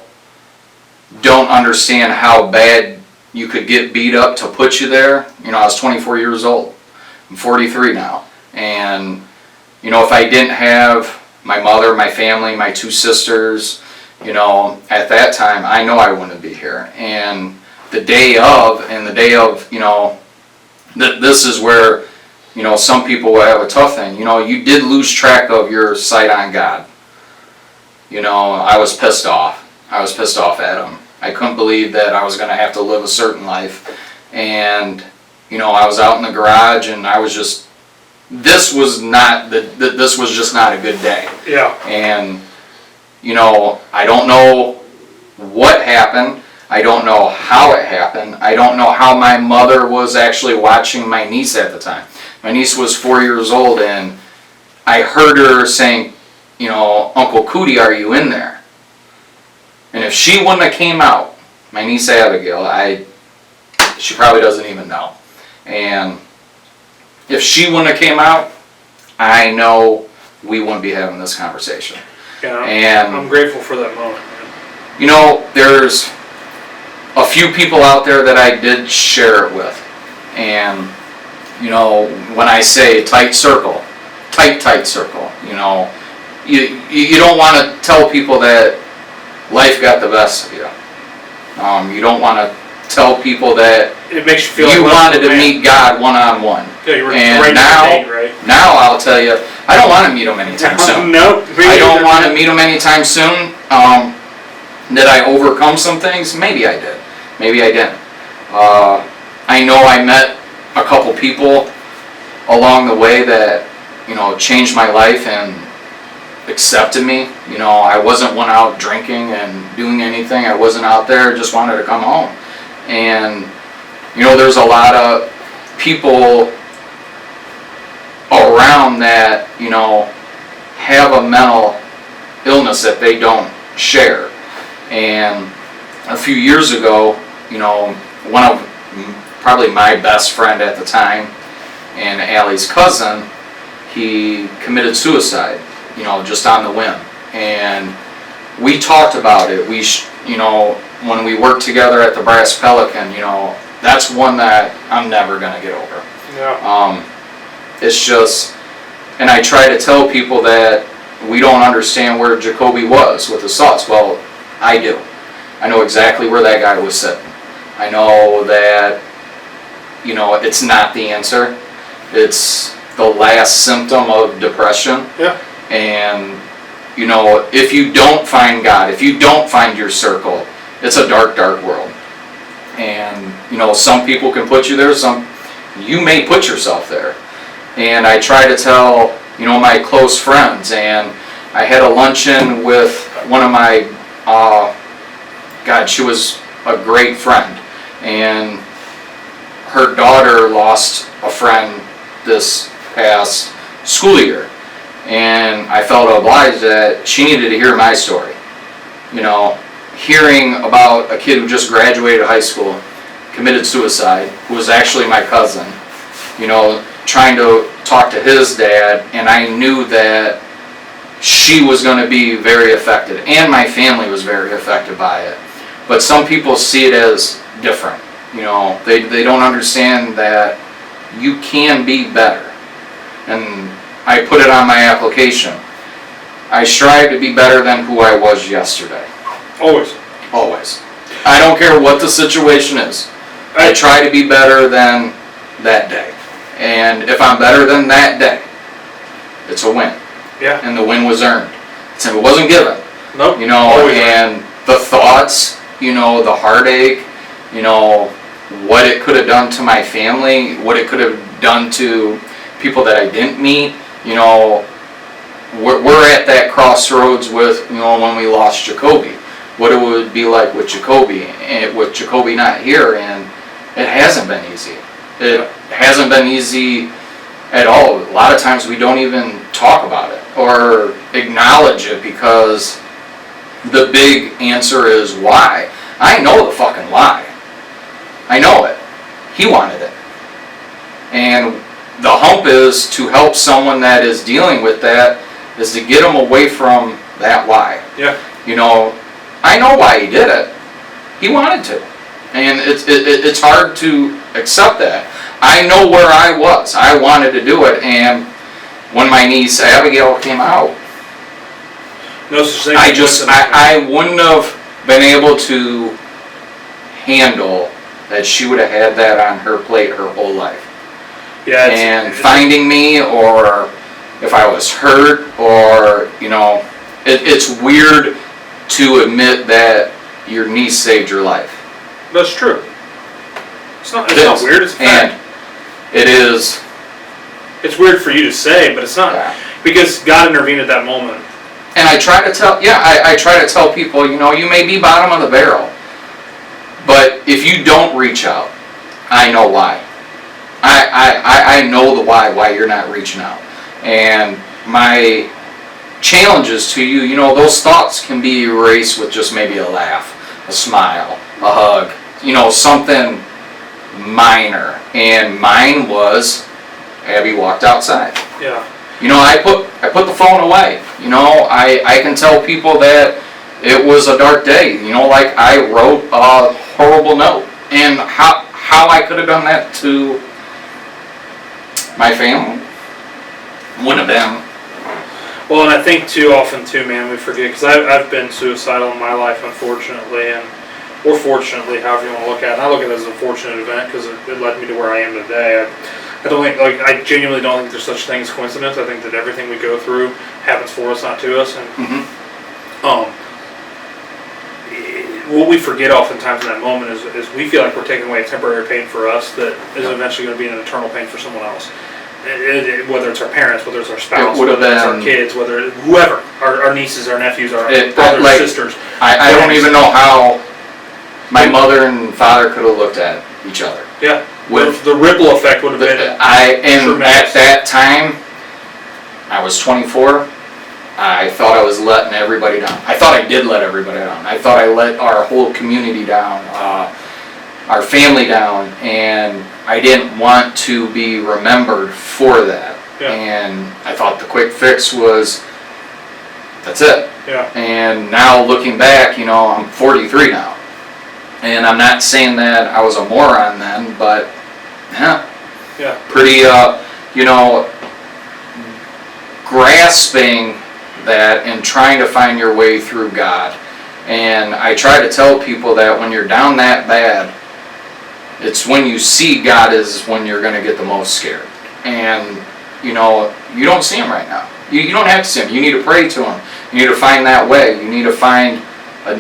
don't understand how bad you could get beat up to put you there. I was 24 years old. I'm 43 now. And, if I didn't have my mother, my family, my two sisters, at that time, I know I wouldn't be here. And the day of, this is where, some people will have a tough thing. You did lose track of your sight on God. I was pissed off. I was pissed off at him. I couldn't believe that I was going to have to live a certain life. And, I was out in the garage and I was just, this was just not a good day. Yeah. And, I don't know what happened. I don't know how it happened. I don't know how my mother was actually watching my niece at the time. My niece was 4 years old and I heard her saying, Uncle Cootie, are you in there? And if she wouldn't have came out, my niece Abigail, she probably doesn't even know. And if she wouldn't have came out, I know we wouldn't be having this conversation. Yeah, and I'm grateful for that moment, man. There's a few people out there that I did share it with. And, when I say tight circle, tight circle, you don't want to tell people that life got the best of you. You don't want to tell people that it makes you feel you like wanted to meet God one-on-one. Yeah, you were and right now I'll tell you, I don't want to meet him anytime soon. No, I don't want to meet him anytime soon. Did I overcome some things? Maybe I did. Maybe I didn't. I know I met a couple people along the way that, changed my life and accepted me. I wasn't one out drinking and doing anything. I wasn't out there, just wanted to come home. And, there's a lot of people around that, have a mental illness that they don't share. And a few years ago, one of probably my best friend at the time and Allie's cousin, he committed suicide, just on the whim. And we talked about it. When we worked together at the Brass Pelican, that's one that I'm never going to get over. Yeah. It's just, and I try to tell people that we don't understand where Jacoby was with his thoughts. Well, I do. I know exactly where that guy was sitting. I know that, it's not the answer. It's the last symptom of depression. Yeah. And, if you don't find God, if you don't find your circle, it's a dark, dark world. And, some people can put you there, you may put yourself there. And I try to tell, my close friends, and I had a luncheon with one of my God, she was a great friend. And her daughter lost a friend this past school year. And I felt obliged that she needed to hear my story. You know, hearing about a kid who just graduated high school, committed suicide, who was actually my cousin, you know, trying to talk to his dad, and I knew that she was going to be very affected, and my family was very affected by it. But some people see it as different. You know, they don't understand that you can be better. And I put it on my application. I strive to be better than who I was yesterday. Always. Always. I don't care what the situation is. I try to be better than that day. And if I'm better than that day, it's a win. Yeah. And the win was earned. So it wasn't given. Nope. You know, Always and the thoughts, you know, the heartache, you know, what it could have done to my family, what it could have done to people that I didn't meet, you know, we're at that crossroads with, you know, when we lost Jacoby. What it would be like with Jacoby, and with Jacoby not here, and it hasn't been easy. It hasn't been easy at all. A lot of times we don't even talk about it or acknowledge it because the big answer is why. I know the fucking why. I know it. He wanted it. And the hump is to help someone that is dealing with that is to get them away from that why. Yeah. You know, I know why he did it. He wanted to. And it's hard to accept that. I know where I was. I wanted to do it. And when my niece Abigail came out, No such thing. I wouldn't have been able to handle that she would have had that on her plate her whole life. Yeah. And finding me, or if I was hurt, or, you know, it's weird to admit that your niece saved your life. That's true. It's not weird, it's a and fact. It is. It's weird for you to say, but it's not. Yeah. Because God intervened at that moment. And I try to tell, I try to tell people, you know, you may be bottom of the barrel, but if you don't reach out, I know why. I know the why you're not reaching out. And my challenges to you, you know, those thoughts can be erased with just maybe a laugh, a smile, a hug, you know, something minor. And mine was Abby walked outside. Yeah. You know, I put the phone away. You know, I can tell people that it was a dark day. You know, like I wrote a horrible note. And how I could have done that to my family wouldn't have been. Well, and I think too often too, man, we forget, because I've been suicidal in my life, unfortunately, or fortunately, however you want to look at it. And I look at it as a fortunate event because it led me to where I am today. I don't think, like, I genuinely don't think there's such thing as coincidence. I think that everything we go through happens for us, not to us. And what we forget oftentimes in that moment is we feel like we're taking away a temporary pain for us that is eventually going to be an eternal pain for someone else. Whether it's our parents, whether it's our spouse, whether it's our kids, whether whoever, our nieces, our nephews, our brothers, like, sisters. I don't even know how my mother and father could have looked at each other. Yeah, with the ripple effect would have been at that time, I was 24. I thought I was letting everybody down. I thought I did let everybody down. I thought I let our whole community down, our family down, and I didn't want to be remembered for that. Yeah. And I thought the quick fix was, that's it. Yeah. And now looking back, you know, I'm 43 now. And I'm not saying that I was a moron then, but yeah. Pretty, you know, grasping that and trying to find your way through God. And I try to tell people that when you're down that bad, it's when you see God is when you're going to get the most scared. And, you know, you don't see Him right now. You don't have to see Him. You need to pray to Him. You need to find that way. You need to find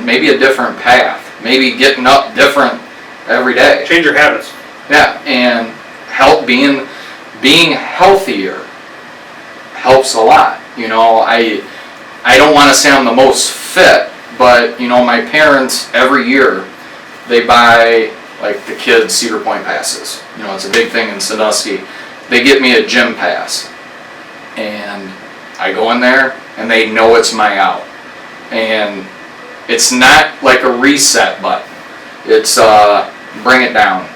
maybe a different path. Maybe getting up different every day. Change your habits. Yeah, and being healthier helps a lot. You know, I don't want to say I'm the most fit, But, my parents, every year, they buy, like, the kids' Cedar Point passes. It's a big thing in Sandusky. They get me a gym pass. And I go in there, and they know it's my out. And it's not like a reset button. It's, bring it down.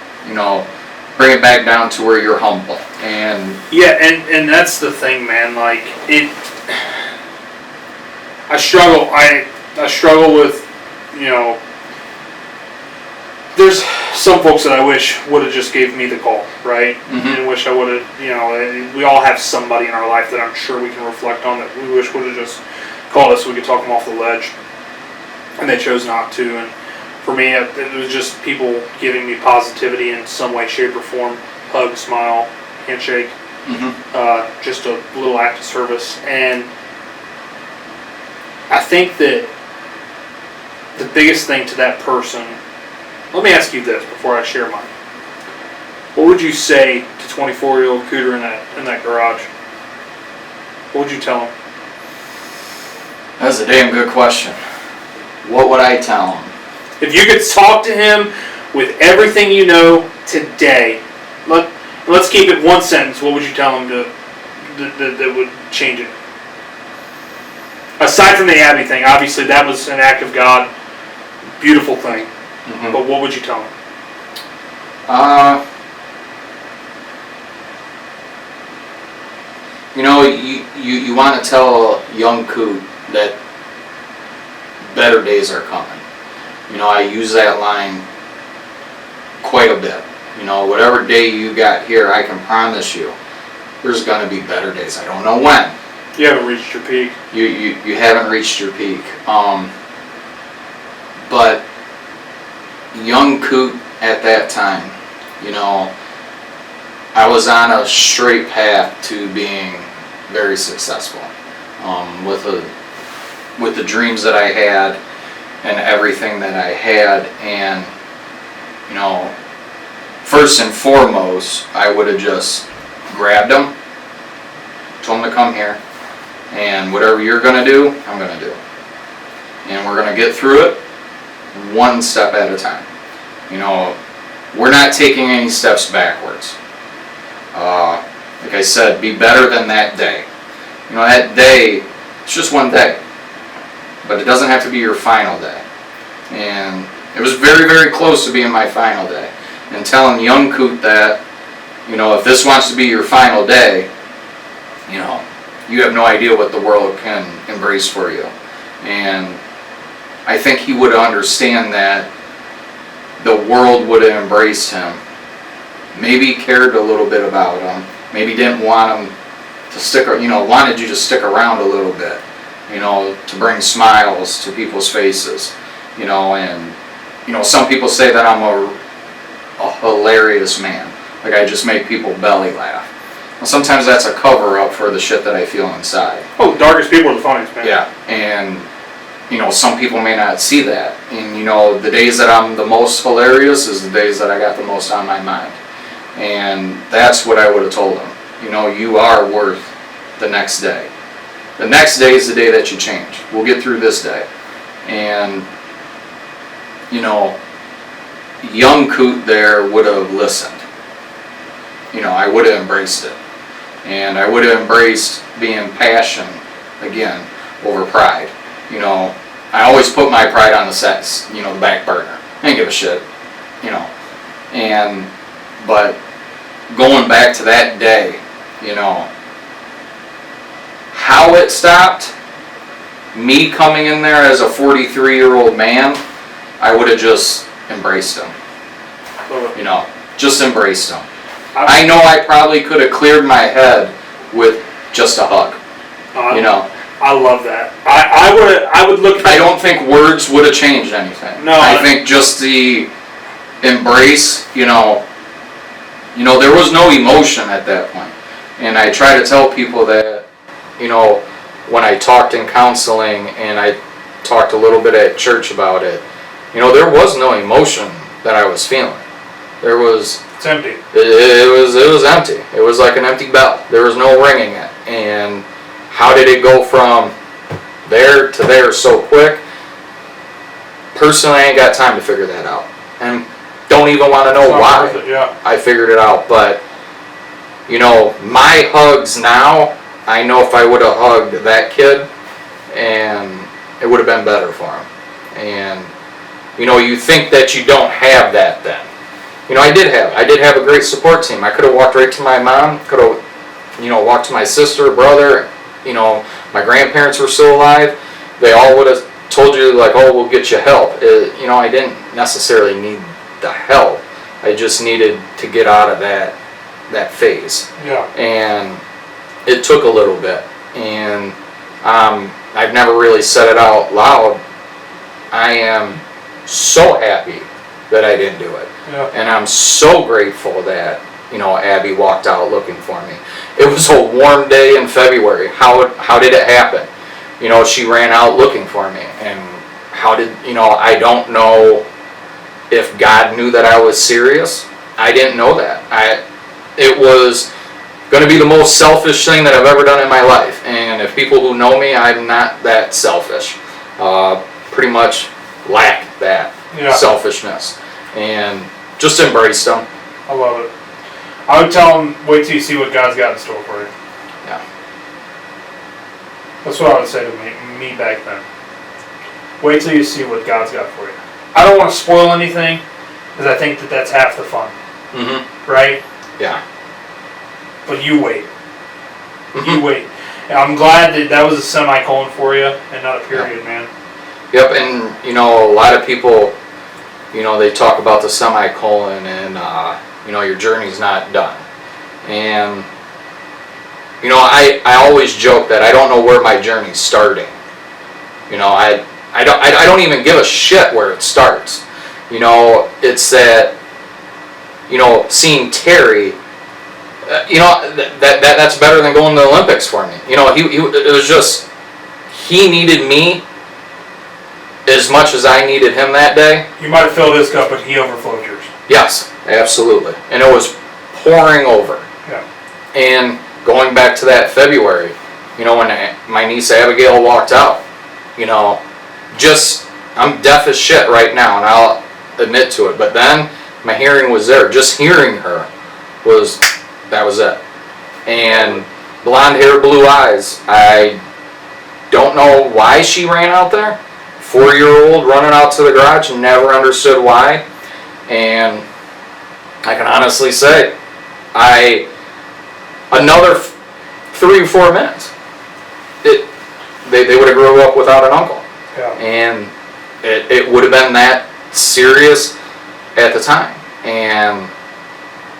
Bring it back down to where you're humble. And yeah, and that's the thing, man. Like, I struggle. I struggle with, there's some folks that I wish would have just gave me the call, right? And wish I would have, we all have somebody in our life that I'm sure we can reflect on that we wish would have just called us so we could talk them off the ledge. And they chose not to. And for me, it was just people giving me positivity in some way, shape, or form. Hug, smile, handshake, just a little act of service. And I think that the biggest thing to that person, let me ask you this before I share mine. What would you say to 24-year-old Cooter in that garage? What would you tell him? That's a damn good question. What would I tell him? If you could talk to him with everything you know today, let's keep it one sentence. What would you tell him that would change it? Aside from the Abbey thing, obviously that was an act of God, beautiful thing. But what would you tell him? You want to tell young Coot that better days are coming. I use that line quite a bit. Whatever day you got here, I can promise you, there's going to be better days. I don't know when. You haven't reached your peak. You haven't reached your peak. But young Coot at that time, I was on a straight path to being very successful. With the dreams that I had and everything that I had, and first and foremost, I would have just grabbed him, told him to come here, and whatever you're going to do, I'm going to do. And we're going to get through it one step at a time. We're not taking any steps backwards. Like I said, be better than that day. That day, it's just one day. But it doesn't have to be your final day. And it was very, very close to being my final day. And telling young Coot that, if this wants to be your final day, you have no idea what the world can embrace for you. And I think he would understand that the world would have embraced him. Maybe cared a little bit about him. Maybe didn't want him to stick, wanted you to stick around a little bit, to bring smiles to people's faces, and, some people say that I'm a hilarious man. Like, I just make people belly laugh. Well, sometimes that's a cover-up for the shit that I feel inside. Oh, the darkest people are the funniest, man. Yeah, and, some people may not see that. And, the days that I'm the most hilarious is the days that I got the most on my mind. And that's what I would have told them. You are worth the next day. The next day is the day that you change. We'll get through this day. And, young Coot there would have listened. I would have embraced it. And I would have embraced being passion, again, over pride. I always put my pride on the sets, the back burner. I didn't give a shit, but going back to that day, how it stopped, me coming in there as a 43-year-old man, I would have just embraced him. Just embraced him. I know I probably could have cleared my head with just a hug. I love that. I would look. I don't think words would have changed anything. No. I think just the embrace. There was no emotion at that point. And I try to tell people that, when I talked in counseling and I talked a little bit at church about it, there was no emotion that I was feeling. There was. It's empty. It was empty. It was like an empty bell. There was no ringing it. And how did it go from there to there so quick? personally, I ain't got time to figure that out. And don't even want to know why I figured it out. But, you know, my hugs now, I know if I would have hugged that kid, and it would have been better for him. And, you know, you think that you don't have that then. You know, I did have a great support team. I could have walked right to my mom, could have, you know, walked to my sister, brother. You know, my grandparents were still alive. They all would have told you, like, oh, we'll get you help. You know, I didn't necessarily need the help. I just needed to get out of that phase. Yeah. And it took a little bit. And I've never really said it out loud. I am so happy that I didn't do it. Yeah. And I'm so grateful that, you know, Abby walked out looking for me. It was a warm day in February. How did it happen? You know, she ran out looking for me. And how did, you know, I don't know if God knew that I was serious. I didn't know that. It was going to be the most selfish thing that I've ever done in my life. And if people who know me, I'm not that selfish. Pretty much lack that selfishness. And just embrace them. I love it. I would tell them, wait till you see what God's got in store for you. Yeah. That's what I would say to me back then. Wait till you see what God's got for you. I don't want to spoil anything, because I think that that's half the fun. Mm-hmm. Right? Yeah. But you wait. Mm-hmm. You wait. And I'm glad that was a semicolon for you and not a period, man. Yep, and, you know, a lot of people, you know, they talk about the semicolon and, you know, your journey's not done. And, you know, I always joke that I don't know where my journey's starting. You know, I don't even give a shit where it starts. You know, it's that, you know, seeing Terry, you know, that's better than going to the Olympics for me. You know, it was just, he needed me as much as I needed him that day. You might have filled his cup, but he overflowed yours. Yes, absolutely. And it was pouring over. Yeah. And going back to that February, you know, when my niece Abigail walked out, you know, just, I'm deaf as shit right now, and I'll admit to it. But then my hearing was there. Just hearing her that was it. And blonde hair, blue eyes. I don't know why she ran out there. 4-year-old running out to the garage and never understood why. And I can honestly say, another 3 or 4 minutes, they would have grown up without an uncle. Yeah. And it would have been that serious at the time. And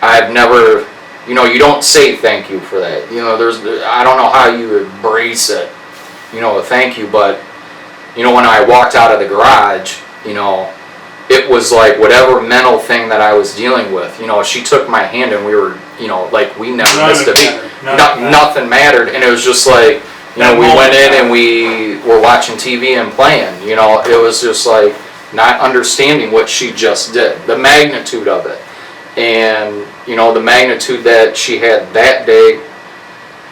I've never, you know, you don't say thank you for that. You know, I don't know how you embrace it, you know, a thank you, but, you know, when I walked out of the garage, you know, it was like whatever mental thing that I was dealing with, you know, she took my hand and we were, you know, like we never missed a beat. Nothing mattered. And it was just like, you know, we went in and we were watching TV and playing, you know, it was just like not understanding what she just did, the magnitude of it. And, you know, the magnitude that she had that day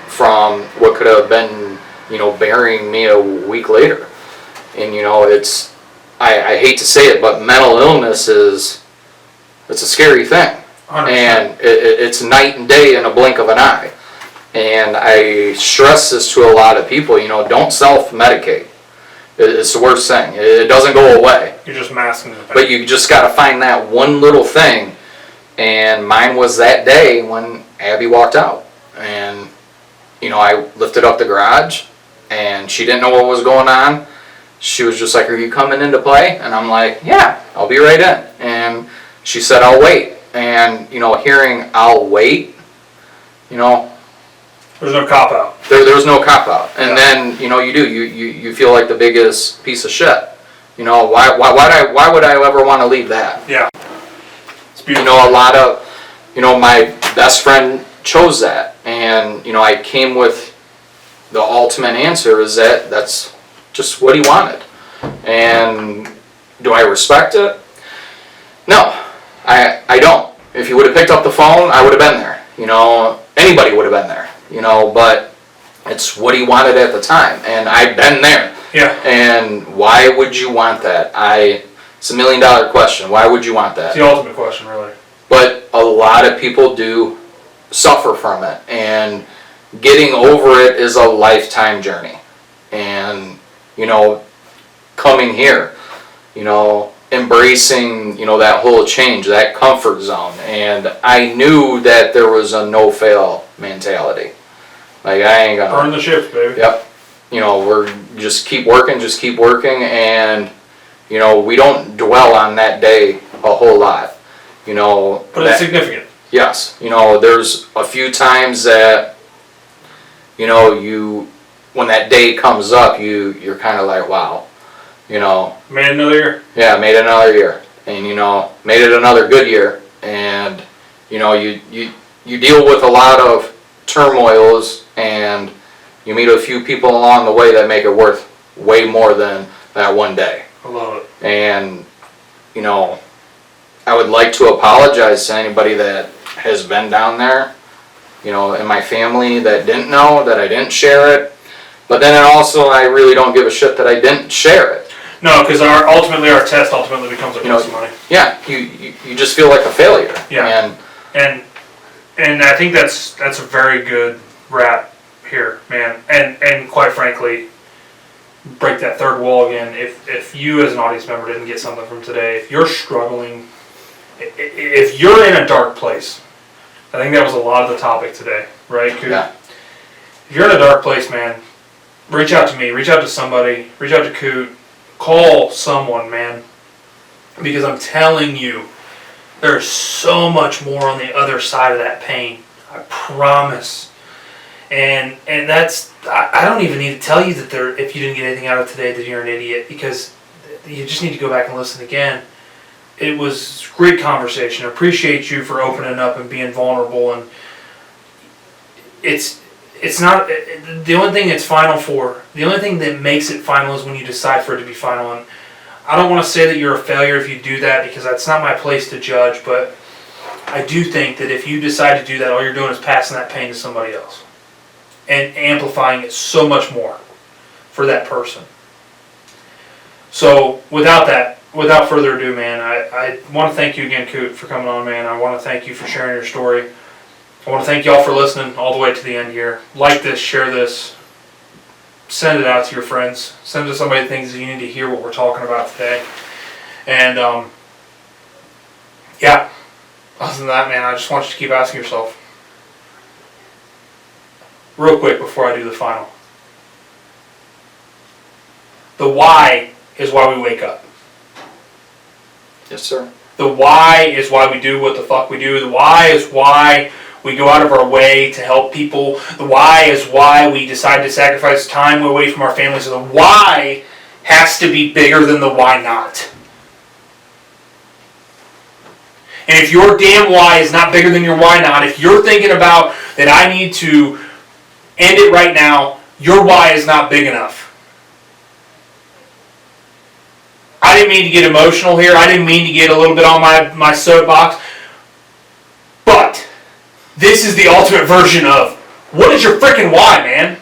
from what could have been, you know, burying me a week later. And, you know, it's, I hate to say it, but mental illness it's a scary thing. 100%. And it's night and day in a blink of an eye. And I stress this to a lot of people, you know, don't self-medicate. It's the worst thing. It doesn't go away. You're just masking the pain. But you just got to find that one little thing. And mine was that day when Abby walked out. And, you know, I lifted up the garage and she didn't know what was going on. She was just like, are you coming in to play? And I'm like, yeah, I'll be right in. And she said, I'll wait. And, you know, hearing I'll wait, you know. There's no cop-out. There was no cop-out. And then, you know, you feel like the biggest piece of shit. You know, why would I ever want to leave that? Yeah. It's beautiful. You know, a lot of, you know, my best friend chose that. And, you know, I came with the ultimate answer is that's just what he wanted. And do I respect it? No, I don't. If he would have picked up the phone, I would have been there. You know, anybody would have been there. You know, but it's what he wanted at the time, and I've been there. Yeah. And why would you want that? It's $1 million question. Why would you want that? It's the ultimate question, really. But a lot of people do suffer from it, and getting over it is a lifetime journey. And, coming here, embracing, that whole change, that comfort zone. And I knew that there was a no-fail mentality. Like, I ain't gonna... Burn the ships, baby. Yep. We're just keep working, and, we don't dwell on that day a whole lot. But it's significant. Yes. There's a few times that, when that day comes up, you're kind of like, wow, Made another year. Yeah, made another year. And, made it another good year. And, you deal with a lot of turmoils, and you meet a few people along the way that make it worth way more than that one day. I love it. And, I would like to apologize to anybody that has been down there, in my family that didn't know, that I didn't share it. But then also, I really don't give a shit that I didn't share it. No, because our test ultimately becomes a testimony. Yeah, you just feel like a failure. Yeah. And I think that's a very good wrap here, man. And quite frankly, break that third wall again. If you as an audience member didn't get something from today, if you're struggling, if you're in a dark place, I think that was a lot of the topic today, right, Coot? Yeah. If you're in a dark place, man, reach out to me, reach out to somebody, reach out to Coot, call someone, man, because I'm telling you, there's so much more on the other side of that pain. I promise. And that's, I don't even need to tell you that if you didn't get anything out of today, that you're an idiot, because you just need to go back and listen again. It was great conversation. I appreciate you for opening up and being vulnerable. And it's not the only thing it's final for. The only thing that makes it final is when you decide for it to be final. And I don't want to say that you're a failure if you do that, because that's not my place to judge. But I do think that if you decide to do that, all you're doing is passing that pain to somebody else and amplifying it so much more for that person. So without further ado, man, I want to thank you again, Coot, for coming on, man. I want to thank you for sharing your story. I want to thank y'all for listening all the way to the end here. Like this, share this, send it out to your friends. Send it to somebody that thinks you need to hear what we're talking about today. And, yeah, other than that, man, I just want you to keep asking yourself, real quick before I do the final, the why is why we wake up. Yes, sir. The why is why we do what the fuck we do. The why is why we go out of our way to help people. The why is why we decide to sacrifice time away from our families. So the why has to be bigger than the why not. And if your damn why is not bigger than your why not, if you're thinking about that I need to end it right now, your why is not big enough. I didn't mean to get emotional here. I didn't mean to get a little bit on my soapbox. But this is the ultimate version of, what is your freaking why, man?